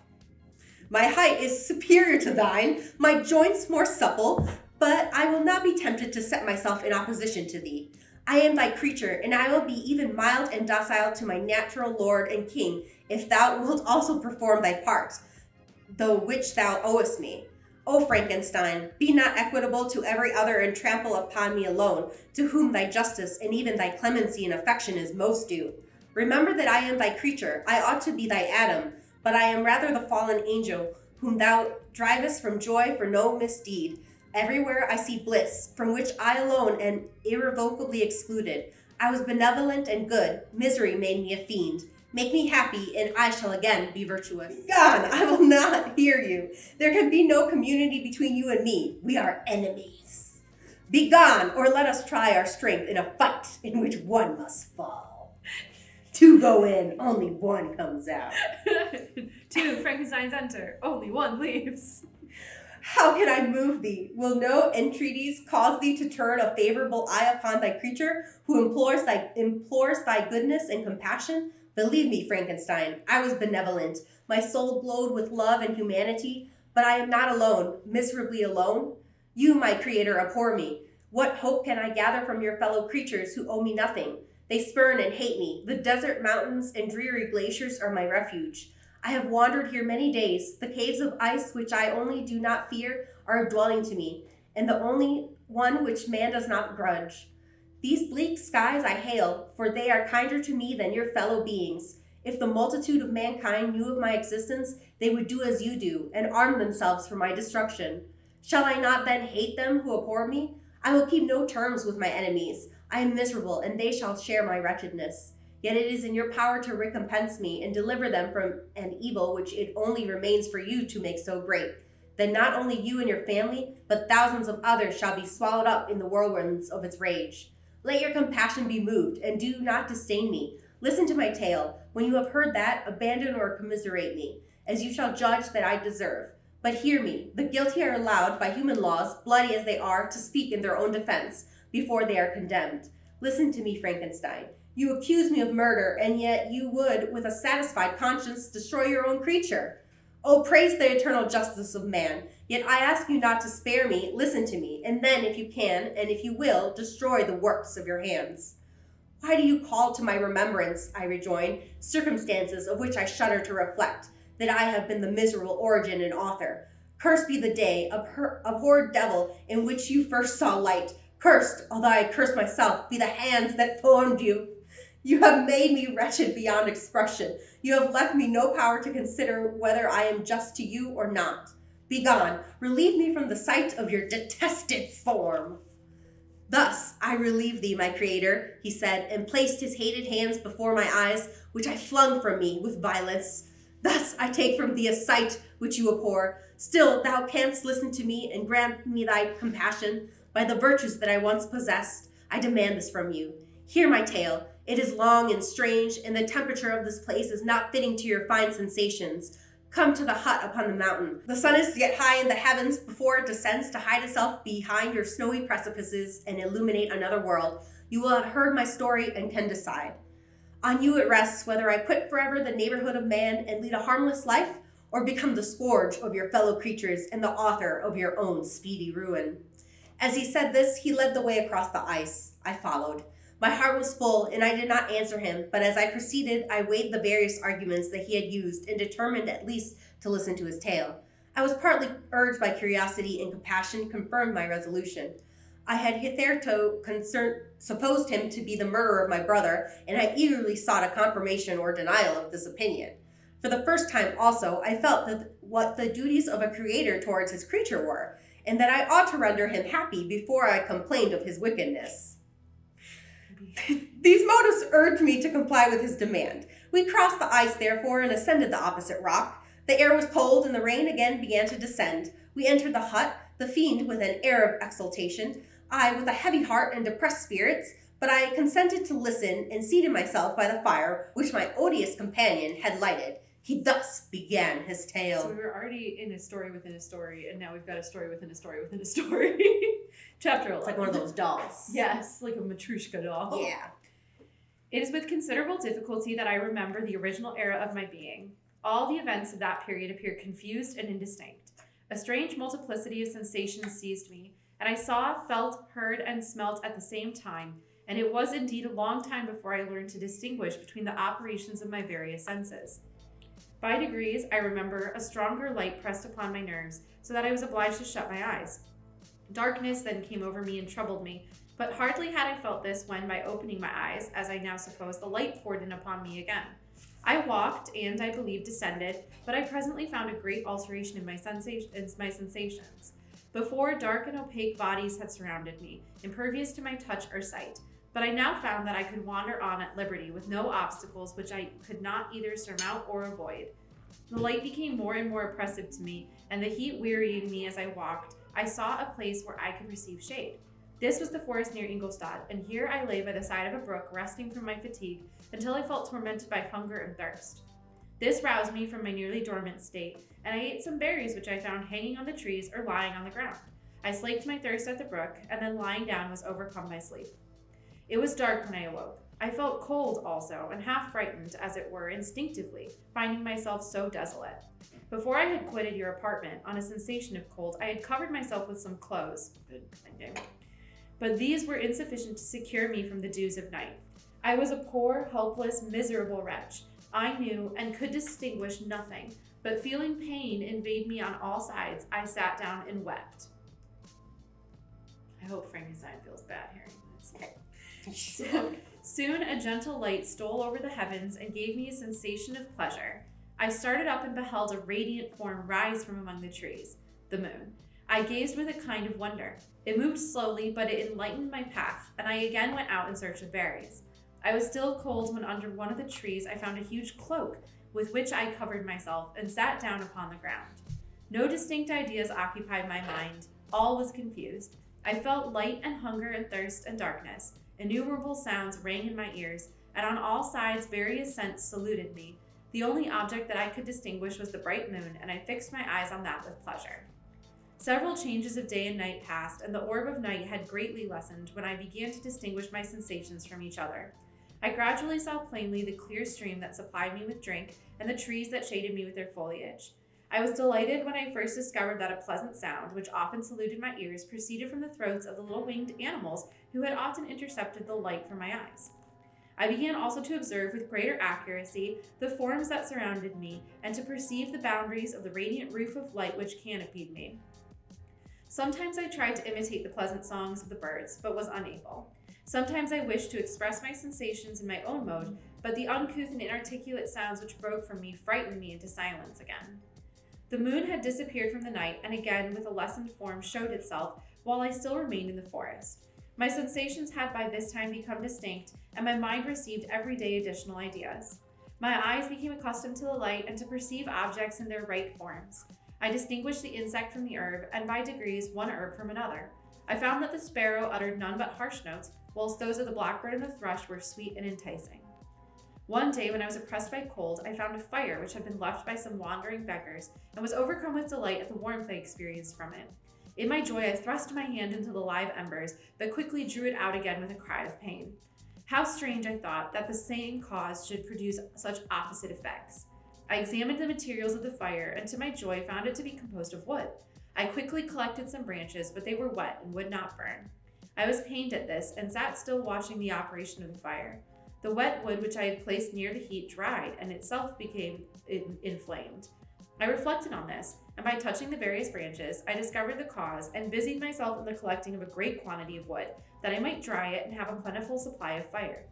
My height is superior to thine, my joints more supple, but I will not be tempted to set myself in opposition to thee. I am thy creature, and I will be even mild and docile to my natural lord and king, if thou wilt also perform thy part, the which thou owest me. O Frankenstein, be not equitable to every other and trample upon me alone, to whom thy justice and even thy clemency and affection is most due. Remember that I am thy creature, I ought to be thy Adam, but I am rather the fallen angel, whom thou drivest from joy for no misdeed. Everywhere I see bliss, from which I alone am irrevocably excluded. I was benevolent and good, misery made me a fiend. Make me happy, and I shall again be virtuous. Gone, I will not hear you. There can be no community between you and me. We are enemies. Be gone, or let us try our strength in a fight in which one must fall. Two go in, only one comes out. Two Frankensteins enter, only one leaves. How can I move thee? Will no entreaties cause thee to turn a favorable eye upon thy creature, who implores thy goodness and compassion? Believe me, Frankenstein, I was benevolent. My soul glowed with love and humanity, but I am not alone, miserably alone. You, my creator, abhor me. What hope can I gather from your fellow creatures who owe me nothing? They spurn and hate me. The desert mountains and dreary glaciers are my refuge. I have wandered here many days. The caves of ice, which I only do not fear, are a dwelling to me, and the only one which man does not grudge. These bleak skies I hail, for they are kinder to me than your fellow beings. If the multitude of mankind knew of my existence, they would do as you do, and arm themselves for my destruction. Shall I not then hate them who abhor me? I will keep no terms with my enemies. I am miserable, and they shall share my wretchedness. Yet it is in your power to recompense me and deliver them from an evil which it only remains for you to make so great. Then not only you and your family, but thousands of others shall be swallowed up in the whirlwinds of its rage. Let your compassion be moved, and do not disdain me. Listen to my tale. When you have heard that, abandon or commiserate me, as you shall judge that I deserve. But hear me. The guilty are allowed, by human laws, bloody as they are, to speak in their own defense, before they are condemned. Listen to me, Frankenstein. You accuse me of murder, and yet you would, with a satisfied conscience, destroy your own creature. Oh, praise the eternal justice of man. Yet I ask you not to spare me, listen to me, and then, if you can, and if you will, destroy the works of your hands. Why do you call to my remembrance, I rejoin, circumstances of which I shudder to reflect, that I have been the miserable origin and author? Cursed be the day, abhorred devil, in which you first saw light. Cursed, although I curse myself, be the hands that formed you. You have made me wretched beyond expression. You have left me no power to consider whether I am just to you or not. Begone, relieve me from the sight of your detested form. Thus I relieve thee, my creator, he said, and placed his hated hands before my eyes, which I flung from me with violence. Thus I take from thee a sight which you abhor. Still thou canst listen to me and grant me thy compassion. By the virtues that I once possessed, I demand this from you. Hear my tale. It is long and strange, and the temperature of this place is not fitting to your fine sensations. Come to the hut upon the mountain. The sun is yet high in the heavens before it descends to hide itself behind your snowy precipices and illuminate another world. You will have heard my story and can decide. On you it rests whether I quit forever the neighborhood of man and lead a harmless life, or become the scourge of your fellow creatures and the author of your own speedy ruin. As he said this, he led the way across the ice. I followed. My heart was full, and I did not answer him, but as I proceeded, I weighed the various arguments that he had used and determined at least to listen to his tale. I was partly urged by curiosity, and compassion confirmed my resolution. I had hitherto supposed him to be the murderer of my brother, and I eagerly sought a confirmation or denial of this opinion. For the first time also, I felt what the duties of a creator towards his creature were, and that I ought to render him happy before I complained of his wickedness. These motives urged me to comply with his demand. We crossed the ice, therefore, and ascended the opposite rock. The air was cold, and the rain again began to descend. We entered the hut, the fiend with an air of exultation, I with a heavy heart and depressed spirits, but I consented to listen and seated myself by the fire which my odious companion had lighted. He thus began his tale. So we were already in a story within a story, and now we've got a story within a story within a story. Chapter 11. It's like one of those dolls. Yes, like a Matryoshka doll. Yeah. It is with considerable difficulty that I remember the original era of my being. All the events of that period appear confused and indistinct. A strange multiplicity of sensations seized me, and I saw, felt, heard, and smelt at the same time, and it was indeed a long time before I learned to distinguish between the operations of my various senses. By degrees, I remember a stronger light pressed upon my nerves, so that I was obliged to shut my eyes. Darkness then came over me and troubled me, but hardly had I felt this when, by opening my eyes, as I now suppose, the light poured in upon me again. I walked, and, I believe, descended, but I presently found a great alteration in my sensations. Before, dark and opaque bodies had surrounded me, impervious to my touch or sight, but I now found that I could wander on at liberty with no obstacles which I could not either surmount or avoid. The light became more and more oppressive to me, and the heat wearying me as I walked, I saw a place where I could receive shade. This was the forest near Ingolstadt, and here I lay by the side of a brook, resting from my fatigue, until I felt tormented by hunger and thirst. This roused me from my nearly dormant state, and I ate some berries which I found hanging on the trees or lying on the ground. I slaked my thirst at the brook, and then lying down was overcome by sleep. It was dark when I awoke. I felt cold also, and half frightened, as it were, instinctively, finding myself so desolate. Before I had quitted your apartment, on a sensation of cold, I had covered myself with some clothes. Good thinking. But these were insufficient to secure me from the dews of night. I was a poor, helpless, miserable wretch. I knew and could distinguish nothing, but feeling pain invade me on all sides, I sat down and wept. I hope Frankenstein feels bad hearing this. Soon a gentle light stole over the heavens and gave me a sensation of pleasure. I started up and beheld a radiant form rise from among the trees, the moon. I gazed with a kind of wonder. It moved slowly, but it enlightened my path, and I again went out in search of berries. I was still cold when under one of the trees I found a huge cloak, with which I covered myself and sat down upon the ground. No distinct ideas occupied my mind. All was confused. I felt light and hunger and thirst and darkness. Innumerable sounds rang in my ears, and on all sides various scents saluted me. The only object that I could distinguish was the bright moon, and I fixed my eyes on that with pleasure. Several changes of day and night passed, and the orb of night had greatly lessened when I began to distinguish my sensations from each other. I gradually saw plainly the clear stream that supplied me with drink, and the trees that shaded me with their foliage. I was delighted when I first discovered that a pleasant sound, which often saluted my ears, proceeded from the throats of the little winged animals who had often intercepted the light from my eyes. I began also to observe with greater accuracy the forms that surrounded me, and to perceive the boundaries of the radiant roof of light which canopied me. Sometimes I tried to imitate the pleasant songs of the birds, but was unable. Sometimes I wished to express my sensations in my own mode, but the uncouth and inarticulate sounds which broke from me frightened me into silence again. The moon had disappeared from the night, and again with a lessened form showed itself, while I still remained in the forest. My sensations had by this time become distinct, and my mind received every day additional ideas. My eyes became accustomed to the light and to perceive objects in their right forms. I distinguished the insect from the herb, and by degrees one herb from another. I found that the sparrow uttered none but harsh notes, whilst those of the blackbird and the thrush were sweet and enticing. One day, when I was oppressed by cold, I found a fire which had been left by some wandering beggars, and was overcome with delight at the warmth I experienced from it. In my joy, I thrust my hand into the live embers, but quickly drew it out again with a cry of pain. How strange, I thought, that the same cause should produce such opposite effects. I examined the materials of the fire, and to my joy found it to be composed of wood. I quickly collected some branches, but they were wet and would not burn. I was pained at this, and sat still watching the operation of the fire. The wet wood which I had placed near the heat dried, and itself became inflamed. I reflected on this, and by touching the various branches, I discovered the cause, and busied myself in the collecting of a great quantity of wood, that I might dry it and have a plentiful supply of fire.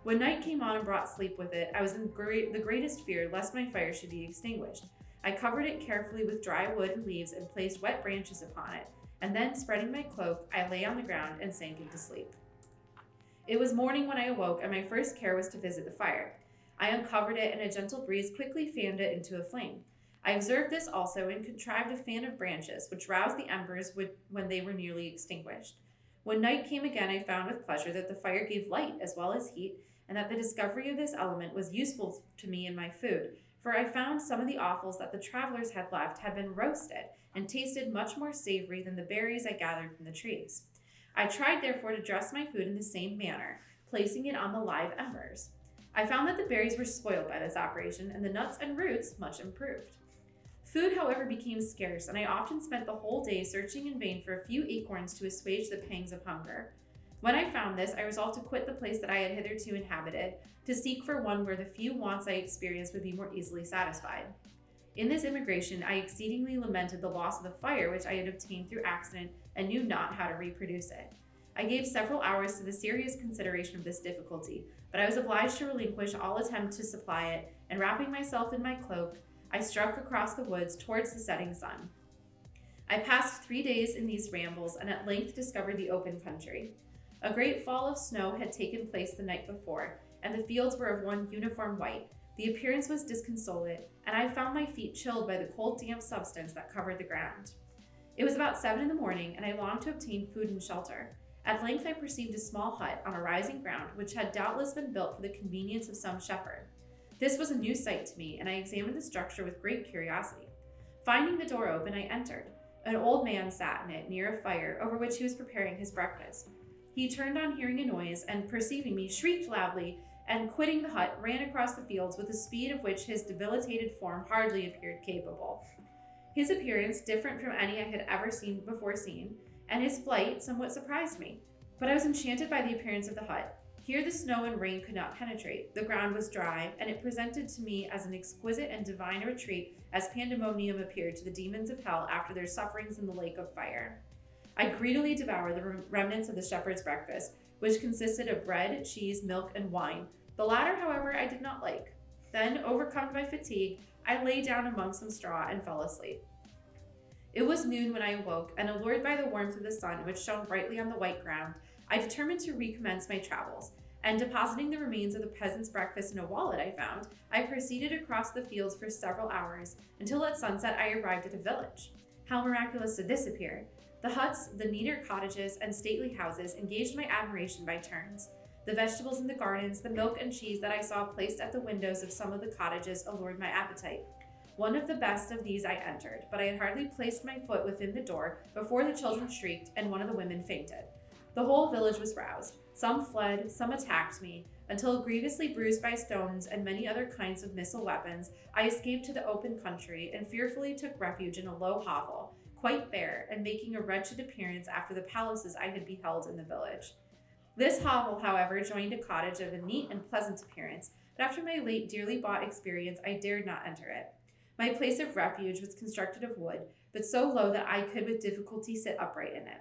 When night came on and brought sleep with it, I was in the greatest fear lest my fire should be extinguished. I covered it carefully with dry wood and leaves, and placed wet branches upon it, and then, spreading my cloak, I lay on the ground and sank into sleep. It was morning when I awoke, and my first care was to visit the fire. I uncovered it, and a gentle breeze quickly fanned it into a flame. I observed this also and contrived a fan of branches, which roused the embers when they were nearly extinguished. When night came again, I found with pleasure that the fire gave light as well as heat, and that the discovery of this element was useful to me in my food, for I found some of the offals that the travelers had left had been roasted, and tasted much more savory than the berries I gathered from the trees. I tried therefore to dress my food in the same manner, placing it on the live embers. I found that the berries were spoiled by this operation, and the nuts and roots much improved. Food, however, became scarce, and I often spent the whole day searching in vain for a few acorns to assuage the pangs of hunger. When I found this, I resolved to quit the place that I had hitherto inhabited, to seek for one where the few wants I experienced would be more easily satisfied. In this immigration, I exceedingly lamented the loss of the fire which I had obtained through accident and knew not how to reproduce it. I gave several hours to the serious consideration of this difficulty, but I was obliged to relinquish all attempt to supply it, and wrapping myself in my cloak, I struck across the woods towards the setting sun. I passed 3 days in these rambles, and at length discovered the open country. A great fall of snow had taken place the night before, and the fields were of one uniform white. The appearance was disconsolate, and I found my feet chilled by the cold, damp substance that covered the ground. It was about 7 in the morning, and I longed to obtain food and shelter. At length I perceived a small hut on a rising ground, which had doubtless been built for the convenience of some shepherd. This was a new sight to me, and I examined the structure with great curiosity. Finding the door open, I entered. An old man sat in it near a fire over which he was preparing his breakfast. He turned on hearing a noise, and perceiving me, shrieked loudly, and quitting the hut, ran across the fields with a speed of which his debilitated form hardly appeared capable. His appearance, different from any I had ever before seen, and his flight somewhat surprised me. But I was enchanted by the appearance of the hut. Here the snow and rain could not penetrate. The ground was dry, and it presented to me as an exquisite and divine a retreat as pandemonium appeared to the demons of hell after their sufferings in the lake of fire. I greedily devoured the remnants of the shepherd's breakfast, which consisted of bread, cheese, milk, and wine. The latter, however, I did not like. Then, overcome by fatigue, I lay down among some straw and fell asleep. It was noon when I awoke, and allured by the warmth of the sun, which shone brightly on the white ground, I determined to recommence my travels, and depositing the remains of the peasant's breakfast in a wallet I found, I proceeded across the fields for several hours, until at sunset I arrived at a village. How miraculous did this appear! The huts, the neater cottages, and stately houses engaged my admiration by turns. The vegetables in the gardens, the milk and cheese that I saw placed at the windows of some of the cottages allured my appetite. One of the best of these I entered, but I had hardly placed my foot within the door before the children shrieked and one of the women fainted. The whole village was roused. Some fled, some attacked me, until grievously bruised by stones and many other kinds of missile weapons, I escaped to the open country and fearfully took refuge in a low hovel, quite bare, and making a wretched appearance after the palaces I had beheld in the village. This hovel, however, joined a cottage of a neat and pleasant appearance, but after my late dearly bought experience, I dared not enter it. My place of refuge was constructed of wood, but so low that I could with difficulty sit upright in it.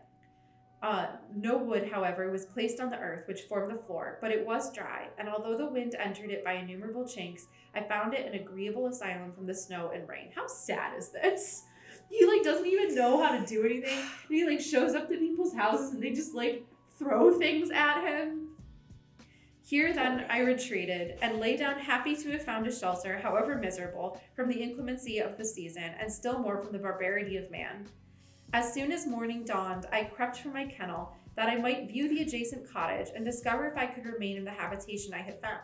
No wood, however, was placed on the earth which formed the floor, but it was dry, and although the wind entered it by innumerable chinks, I found it an agreeable asylum from the snow and rain. How sad is this? He doesn't even know how to do anything, and he shows up to people's houses and they just throw things at him. Here then I retreated and lay down, happy to have found a shelter, however miserable, from the inclemency of the season, and still more from the barbarity of man. As soon as morning dawned, I crept from my kennel, that I might view the adjacent cottage and discover if I could remain in the habitation I had found.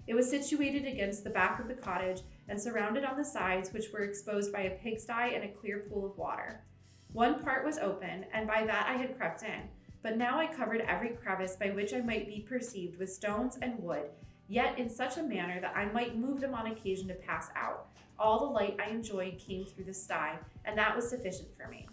It was situated against the back of the cottage and surrounded on the sides, which were exposed by a pigsty and a clear pool of water. One part was open, and by that I had crept in, but now I covered every crevice by which I might be perceived with stones and wood, yet in such a manner that I might move them on occasion to pass out. All the light I enjoyed came through the sty, and that was sufficient for me.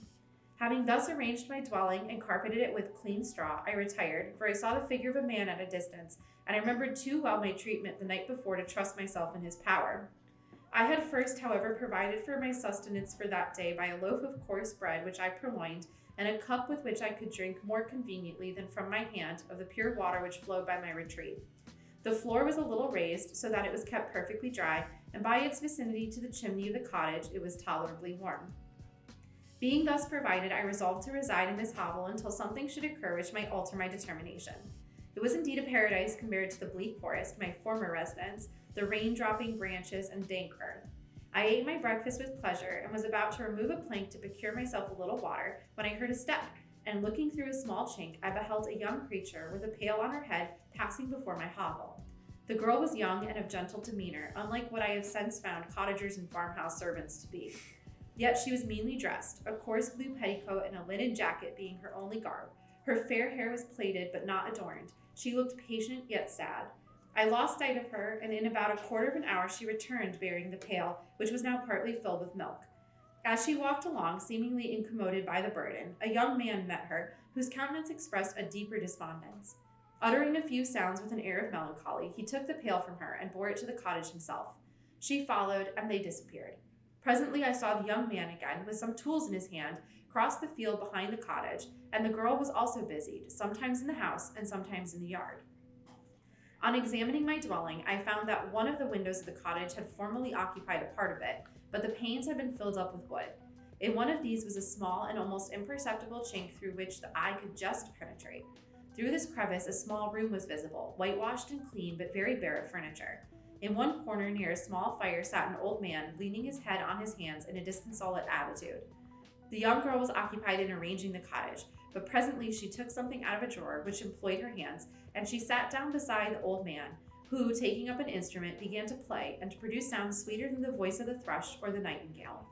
Having thus arranged my dwelling and carpeted it with clean straw, I retired, for I saw the figure of a man at a distance, and I remembered too well my treatment the night before to trust myself in his power. I had first, however, provided for my sustenance for that day by a loaf of coarse bread which I purloined, and a cup with which I could drink more conveniently than from my hand of the pure water which flowed by my retreat. The floor was a little raised, so that it was kept perfectly dry, and by its vicinity to the chimney of the cottage it was tolerably warm. Being thus provided, I resolved to reside in this hovel until something should occur which might alter my determination. It was indeed a paradise compared to the bleak forest, my former residence, the rain-dropping branches and dank earth. I ate my breakfast with pleasure and was about to remove a plank to procure myself a little water when I heard a step, and looking through a small chink, I beheld a young creature with a pail on her head passing before my hovel. The girl was young and of gentle demeanor, unlike what I have since found cottagers and farmhouse servants to be. Yet she was meanly dressed, a coarse blue petticoat and a linen jacket being her only garb. Her fair hair was plaited but not adorned. She looked patient yet sad. I lost sight of her, and in about a quarter of an hour she returned bearing the pail, which was now partly filled with milk. As she walked along, seemingly incommoded by the burden, a young man met her, whose countenance expressed a deeper despondence. Uttering a few sounds with an air of melancholy, he took the pail from her and bore it to the cottage himself. She followed, and they disappeared. Presently I saw the young man again, with some tools in his hand, cross the field behind the cottage, and the girl was also busied, sometimes in the house and sometimes in the yard. On examining my dwelling, I found that one of the windows of the cottage had formerly occupied a part of it, but the panes had been filled up with wood. In one of these was a small and almost imperceptible chink through which the eye could just penetrate. Through this crevice, a small room was visible, whitewashed and clean, but very bare of furniture. In one corner near a small fire sat an old man, leaning his head on his hands in a disconsolate attitude. The young girl was occupied in arranging the cottage, but presently she took something out of a drawer which employed her hands, and she sat down beside the old man, who, taking up an instrument, began to play and to produce sounds sweeter than the voice of the thrush or the nightingale.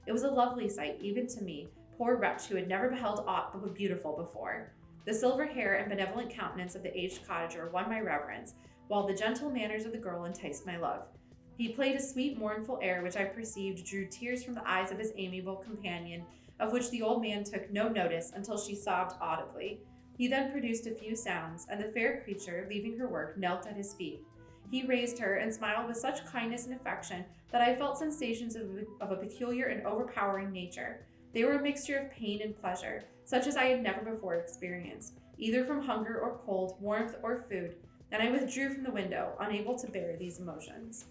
It was a lovely sight, even to me, poor wretch who had never beheld aught but beautiful before. The silver hair and benevolent countenance of the aged cottager won my reverence, while the gentle manners of the girl enticed my love. He played a sweet, mournful air which I perceived drew tears from the eyes of his amiable companion, of which the old man took no notice until she sobbed audibly. He then produced a few sounds, and the fair creature, leaving her work, knelt at his feet. He raised her and smiled with such kindness and affection that I felt sensations of a peculiar and overpowering nature. They were a mixture of pain and pleasure, such as I had never before experienced, either from hunger or cold, warmth or food, and I withdrew from the window, unable to bear these emotions.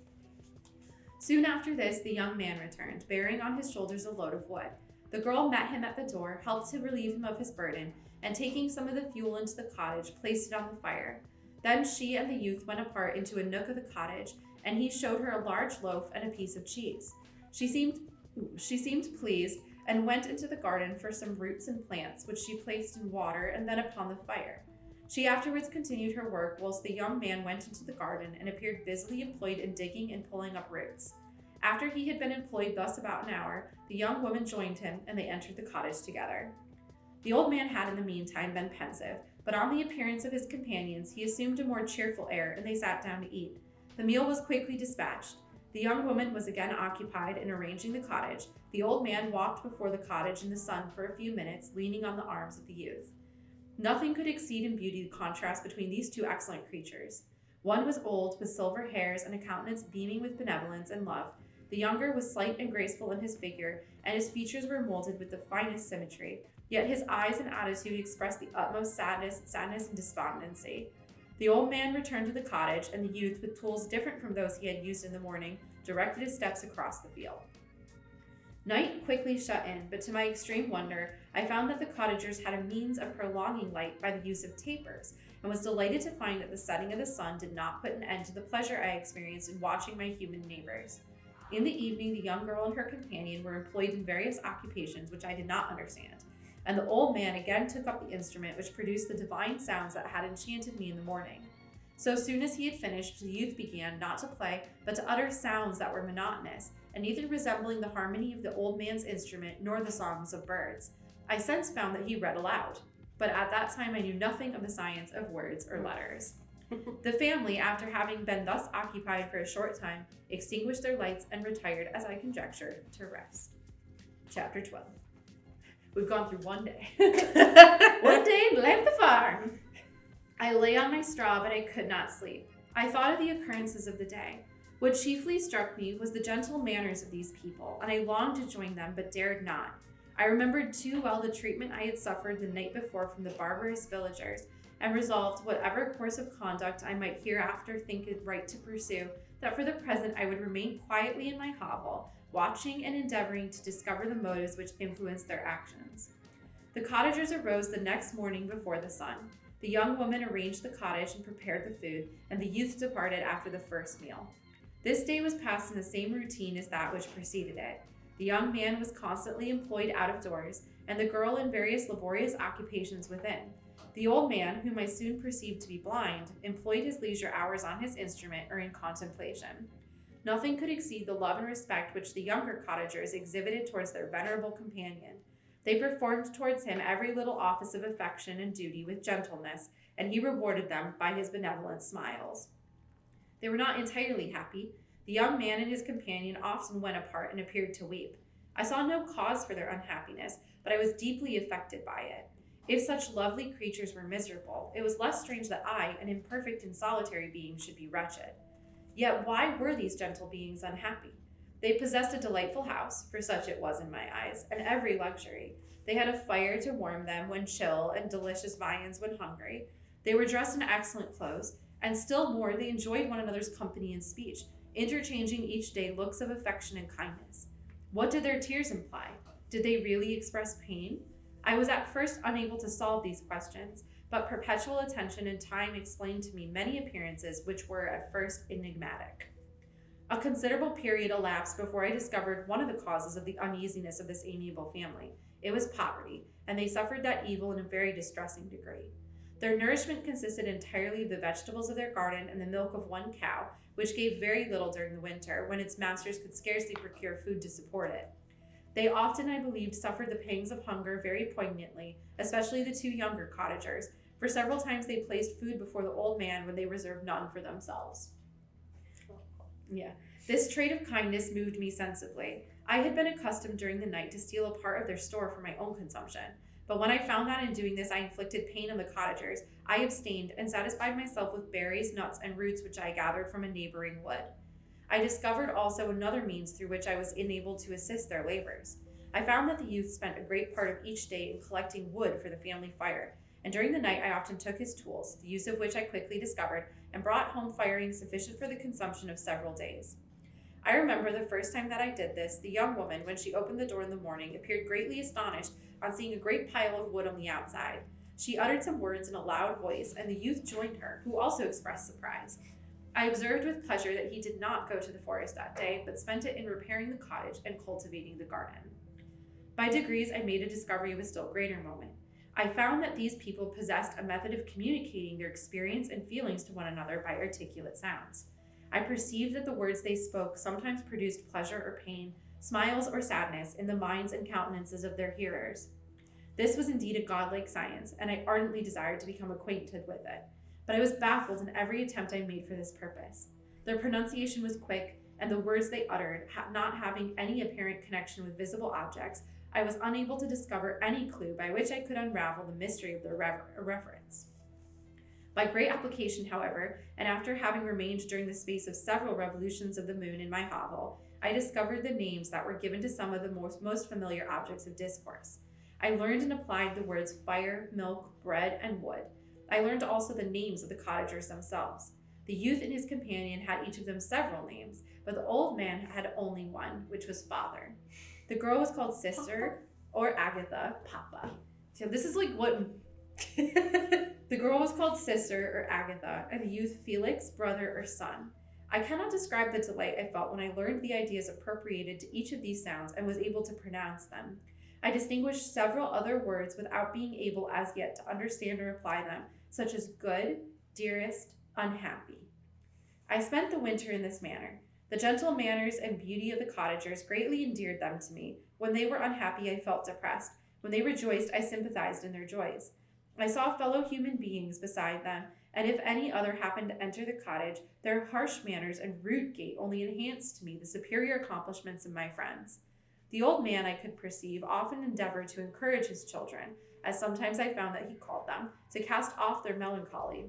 Soon after this, the young man returned, bearing on his shoulders a load of wood. The girl met him at the door, helped to relieve him of his burden, and taking some of the fuel into the cottage, placed it on the fire. Then she and the youth went apart into a nook of the cottage, and he showed her a large loaf and a piece of cheese. She seemed pleased, and went into the garden for some roots and plants, which she placed in water and then upon the fire. She afterwards continued her work, whilst the young man went into the garden and appeared busily employed in digging and pulling up roots. After he had been employed thus about an hour, the young woman joined him, and they entered the cottage together. The old man had in the meantime been pensive, but on the appearance of his companions he assumed a more cheerful air, and they sat down to eat. The meal was quickly dispatched. The young woman was again occupied in arranging the cottage. The old man walked before the cottage in the sun for a few minutes, leaning on the arms of the youth. Nothing could exceed in beauty the contrast between these two excellent creatures. One was old, with silver hairs and a countenance beaming with benevolence and love. The younger was slight and graceful in his figure, and his features were molded with the finest symmetry, yet his eyes and attitude expressed the utmost sadness and despondency. The old man returned to the cottage, and the youth, with tools different from those he had used in the morning, directed his steps across the field. Night quickly shut in, but to my extreme wonder, I found that the cottagers had a means of prolonging light by the use of tapers, and was delighted to find that the setting of the sun did not put an end to the pleasure I experienced in watching my human neighbors. In the evening, the young girl and her companion were employed in various occupations which I did not understand, and the old man again took up the instrument which produced the divine sounds that had enchanted me in the morning. So soon as he had finished, the youth began not to play, but to utter sounds that were monotonous, and neither resembling the harmony of the old man's instrument nor the songs of birds. I since found that he read aloud, but at that time I knew nothing of the science of words or letters. The family, after having been thus occupied for a short time, extinguished their lights and retired, as I conjectured, to rest. Chapter 12. We've gone through one day. One day in Lamp the Farm. I lay on my straw, but I could not sleep. I thought of the occurrences of the day. What chiefly struck me was the gentle manners of these people, and I longed to join them, but dared not. I remembered too well the treatment I had suffered the night before from the barbarous villagers, and resolved, whatever course of conduct I might hereafter think it right to pursue, that for the present I would remain quietly in my hovel, watching and endeavoring to discover the motives which influenced their actions. The cottagers arose the next morning before the sun. The young woman arranged the cottage and prepared the food, and the youth departed after the first meal. This day was passed in the same routine as that which preceded it. The young man was constantly employed out of doors, and the girl in various laborious occupations within. The old man, whom I soon perceived to be blind, employed his leisure hours on his instrument or in contemplation. Nothing could exceed the love and respect which the younger cottagers exhibited towards their venerable companion. They performed towards him every little office of affection and duty with gentleness, and he rewarded them by his benevolent smiles. They were not entirely happy. The young man and his companion often went apart and appeared to weep. I saw no cause for their unhappiness, but I was deeply affected by it. If such lovely creatures were miserable, it was less strange that I, an imperfect and solitary being, should be wretched. Yet why were these gentle beings unhappy? They possessed a delightful house, for such it was in my eyes, and every luxury. They had a fire to warm them when chill and delicious viands when hungry. They were dressed in excellent clothes, and still more, they enjoyed one another's company and speech, interchanging each day looks of affection and kindness. What did their tears imply? Did they really express pain? I was at first unable to solve these questions, but perpetual attention and time explained to me many appearances which were at first enigmatic. A considerable period elapsed before I discovered one of the causes of the uneasiness of this amiable family. It was poverty, and they suffered that evil in a very distressing degree. Their nourishment consisted entirely of the vegetables of their garden and the milk of one cow, which gave very little during the winter, when its masters could scarcely procure food to support it. They often, I believed, suffered the pangs of hunger very poignantly, especially the two younger cottagers, for several times they placed food before the old man when they reserved none for themselves. Yeah. This trait of kindness moved me sensibly. I had been accustomed during the night to steal a part of their store for my own consumption, but when I found that in doing this I inflicted pain on the cottagers, I abstained and satisfied myself with berries, nuts, and roots which I gathered from a neighboring wood. I discovered also another means through which I was enabled to assist their labors. I found that the youth spent a great part of each day in collecting wood for the family fire, and during the night I often took his tools, the use of which I quickly discovered, and brought home firing sufficient for the consumption of several days. I remember the first time that I did this, the young woman, when she opened the door in the morning, appeared greatly astonished on seeing a great pile of wood on the outside. She uttered some words in a loud voice, and the youth joined her, who also expressed surprise. I observed with pleasure that he did not go to the forest that day, but spent it in repairing the cottage and cultivating the garden. By degrees, I made a discovery of a still greater moment. I found that these people possessed a method of communicating their experience and feelings to one another by articulate sounds. I perceived that the words they spoke sometimes produced pleasure or pain, smiles or sadness in the minds and countenances of their hearers. This was indeed a godlike science, and I ardently desired to become acquainted with it. But I was baffled in every attempt I made for this purpose. Their pronunciation was quick, and the words they uttered, not having any apparent connection with visible objects, I was unable to discover any clue by which I could unravel the mystery of their reference. By great application, however, and after having remained during the space of several revolutions of the moon in my hovel, I discovered the names that were given to some of the most familiar objects of discourse. I learned and applied the words fire, milk, bread, and wood. I learned also the names of the cottagers themselves. The youth and his companion had each of them several names, but the old man had only one, which was father. The girl was called Sister, or Agatha, Papa. So this is like what... The girl was called Sister, or Agatha, and the youth Felix, brother, or son. I cannot describe the delight I felt when I learned the ideas appropriated to each of these sounds and was able to pronounce them. I distinguished several other words without being able as yet to understand or apply them, such as good, dearest, unhappy. I spent the winter in this manner. The gentle manners and beauty of the cottagers greatly endeared them to me. When they were unhappy, I felt depressed. When they rejoiced, I sympathized in their joys. I saw fellow human beings beside them, and if any other happened to enter the cottage, their harsh manners and rude gait only enhanced to me the superior accomplishments of my friends. The old man, I could perceive, often endeavored to encourage his children, as sometimes I found that he called them, to cast off their melancholy.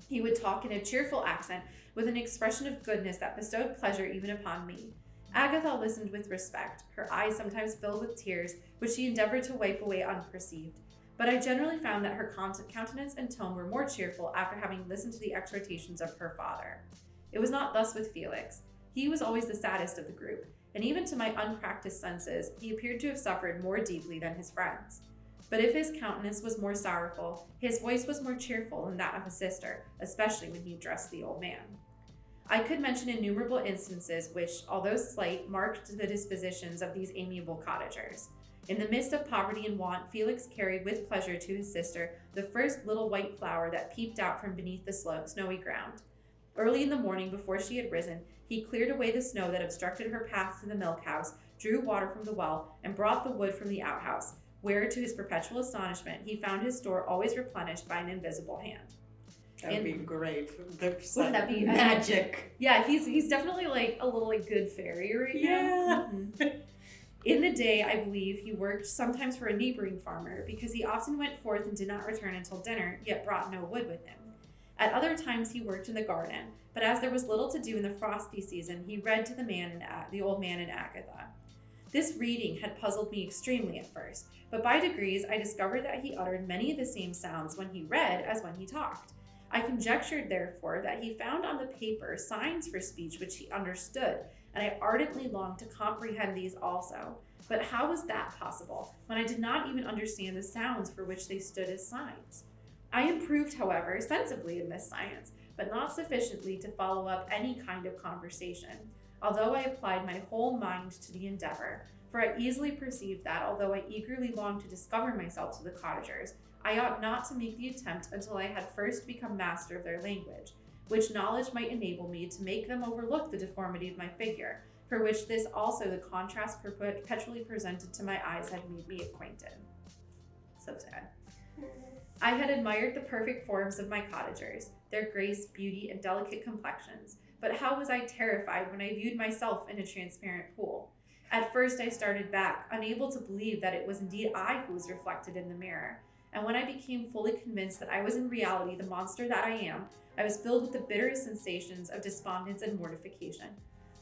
He would talk in a cheerful accent, with an expression of goodness that bestowed pleasure even upon me. Agatha listened with respect, her eyes sometimes filled with tears, which she endeavored to wipe away unperceived. But I generally found that her countenance and tone were more cheerful after having listened to the exhortations of her father. It was not thus with Felix. He was always the saddest of the group, and even to my unpracticed senses, he appeared to have suffered more deeply than his friends. But if his countenance was more sorrowful, his voice was more cheerful than that of his sister, especially when he addressed the old man. I could mention innumerable instances which, although slight, marked the dispositions of these amiable cottagers. In the midst of poverty and want, Felix carried with pleasure to his sister the first little white flower that peeped out from beneath the snowy ground. Early in the morning, before she had risen, he cleared away the snow that obstructed her path to the milk house, drew water from the well, and brought the wood from the outhouse, where, to his perpetual astonishment, he found his store always replenished by an invisible hand. That would be great. There's Wouldn't that be magic? Yeah, he's definitely like a little like good fairy right now. Mm-hmm. In the day, I believe, he worked sometimes for a neighboring farmer because he often went forth and did not return until dinner, yet brought no wood with him. At other times he worked in the garden, but as there was little to do in the frosty season, he read to the old man and Agatha. This reading had puzzled me extremely at first, but by degrees I discovered that he uttered many of the same sounds when he read as when he talked. I conjectured, therefore, that he found on the paper signs for speech which he understood, and I ardently longed to comprehend these also. But how was that possible, when I did not even understand the sounds for which they stood as signs? I improved, however, sensibly in this science, but not sufficiently to follow up any kind of conversation, although I applied my whole mind to the endeavor, for I easily perceived that, although I eagerly longed to discover myself to the cottagers, I ought not to make the attempt until I had first become master of their language, which knowledge might enable me to make them overlook the deformity of my figure, for which this also the contrast perpetually presented to my eyes had made me acquainted. So sad. I had admired the perfect forms of my cottagers, their grace, beauty, and delicate complexions, but how was I terrified when I viewed myself in a transparent pool. At first I started back, unable to believe that it was indeed I who was reflected in the mirror, and when I became fully convinced that I was in reality the monster that I am, I was filled with the bitterest sensations of despondence and mortification.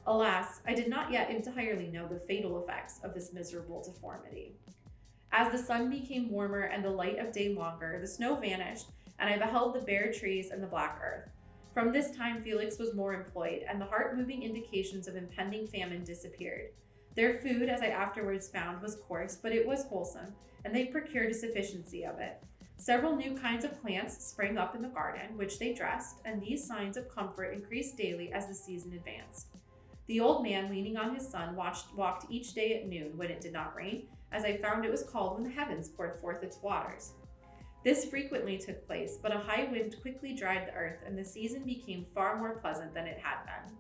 Alas, I did not yet entirely know the fatal effects of this miserable deformity. As the sun became warmer and the light of day longer, the snow vanished, and I beheld the bare trees and the black earth. From this time Felix was more employed, and the heart-moving indications of impending famine disappeared. Their food, as I afterwards found, was coarse, but it was wholesome, and they procured a sufficiency of it. Several new kinds of plants sprang up in the garden, which they dressed, and these signs of comfort increased daily as the season advanced. The old man, leaning on his son, walked each day at noon, when it did not rain, as I found it was called when the heavens poured forth its waters. This frequently took place, but a high wind quickly dried the earth, and the season became far more pleasant than it had been.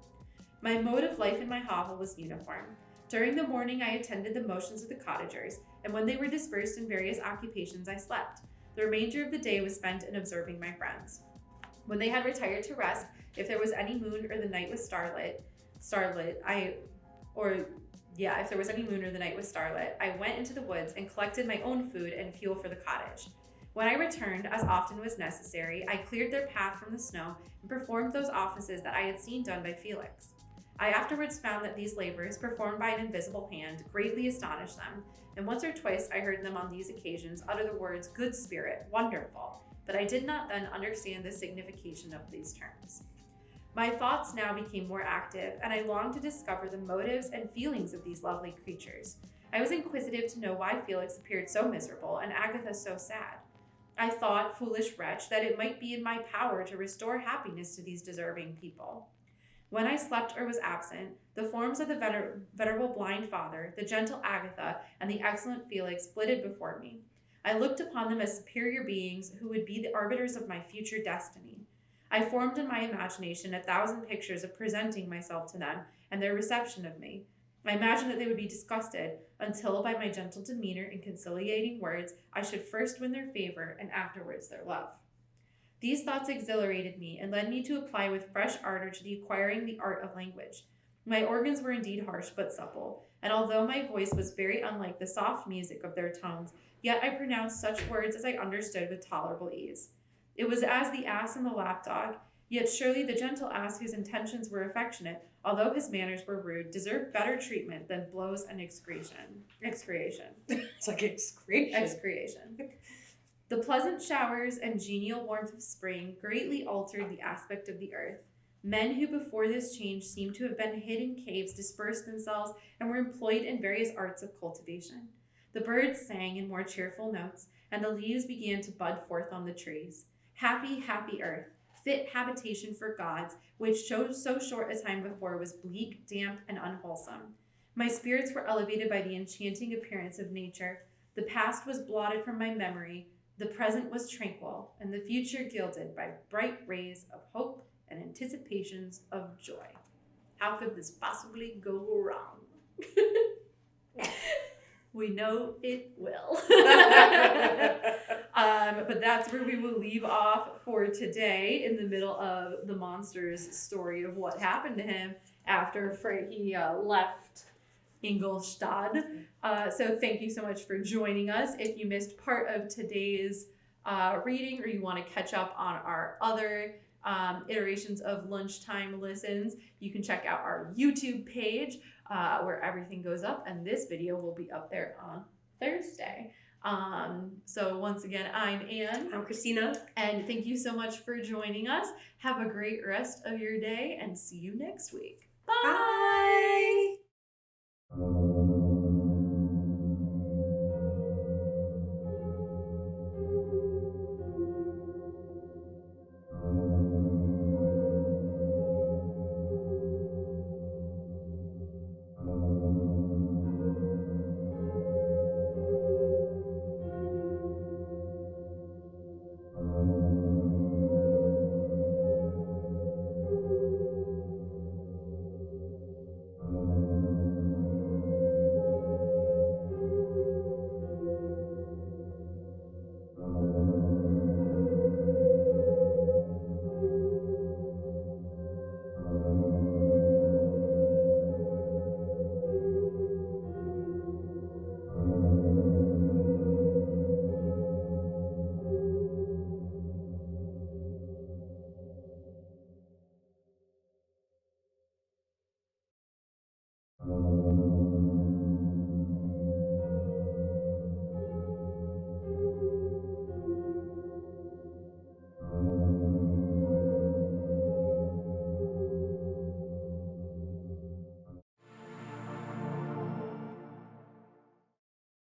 My mode of life in my hovel was uniform. During the morning I attended the motions of the cottagers, and when they were dispersed in various occupations I slept. The remainder of the day was spent in observing my friends. When they had retired to rest, if there was any moon or the night was starlit, I went into the woods and collected my own food and fuel for the cottage. When I returned, as often was necessary, I cleared their path from the snow and performed those offices that I had seen done by Felix. I afterwards found that these labors, performed by an invisible hand, greatly astonished them, and once or twice I heard them on these occasions utter the words "good spirit," "wonderful," but I did not then understand the signification of these terms. My thoughts now became more active, and I longed to discover the motives and feelings of these lovely creatures. I was inquisitive to know why Felix appeared so miserable and Agatha so sad. I thought, foolish wretch, that it might be in my power to restore happiness to these deserving people. When I slept or was absent, the forms of the venerable blind father, the gentle Agatha, and the excellent Felix flitted before me. I looked upon them as superior beings who would be the arbiters of my future destiny. I formed in my imagination 1,000 pictures of presenting myself to them and their reception of me. I imagined that they would be disgusted until, by my gentle demeanor and conciliating words, I should first win their favor and afterwards their love. These thoughts exhilarated me and led me to apply with fresh ardor to the acquiring the art of language. My organs were indeed harsh but supple, and although my voice was very unlike the soft music of their tones, yet I pronounced such words as I understood with tolerable ease. It was as the ass and the lapdog, yet surely the gentle ass whose intentions were affectionate, although his manners were rude, deserved better treatment than blows and excretion. It's like excretion. The pleasant showers and genial warmth of spring greatly altered the aspect of the earth. Men who before this change seemed to have been hid in caves dispersed themselves and were employed in various arts of cultivation. The birds sang in more cheerful notes, and the leaves began to bud forth on the trees. Happy, happy earth, fit habitation for gods, which so short a time before was bleak, damp, and unwholesome. My spirits were elevated by the enchanting appearance of nature. The past was blotted from my memory, the present was tranquil, and the future gilded by bright rays of hope and anticipations of joy. How could this possibly go wrong? We know it will. But that's where we will leave off for today, in the middle of the monster's story of what happened to him after he left Ingolstadt. So thank you so much for joining us. If you missed part of today's reading, or you want to catch up on our other iterations of Lunchtime listens, you can check out our YouTube page where everything goes up, and this video will be up there on Thursday. So once again, I'm Anne. I'm Christina. And thank you so much for joining us. Have a great rest of your day, and see you next week. Bye.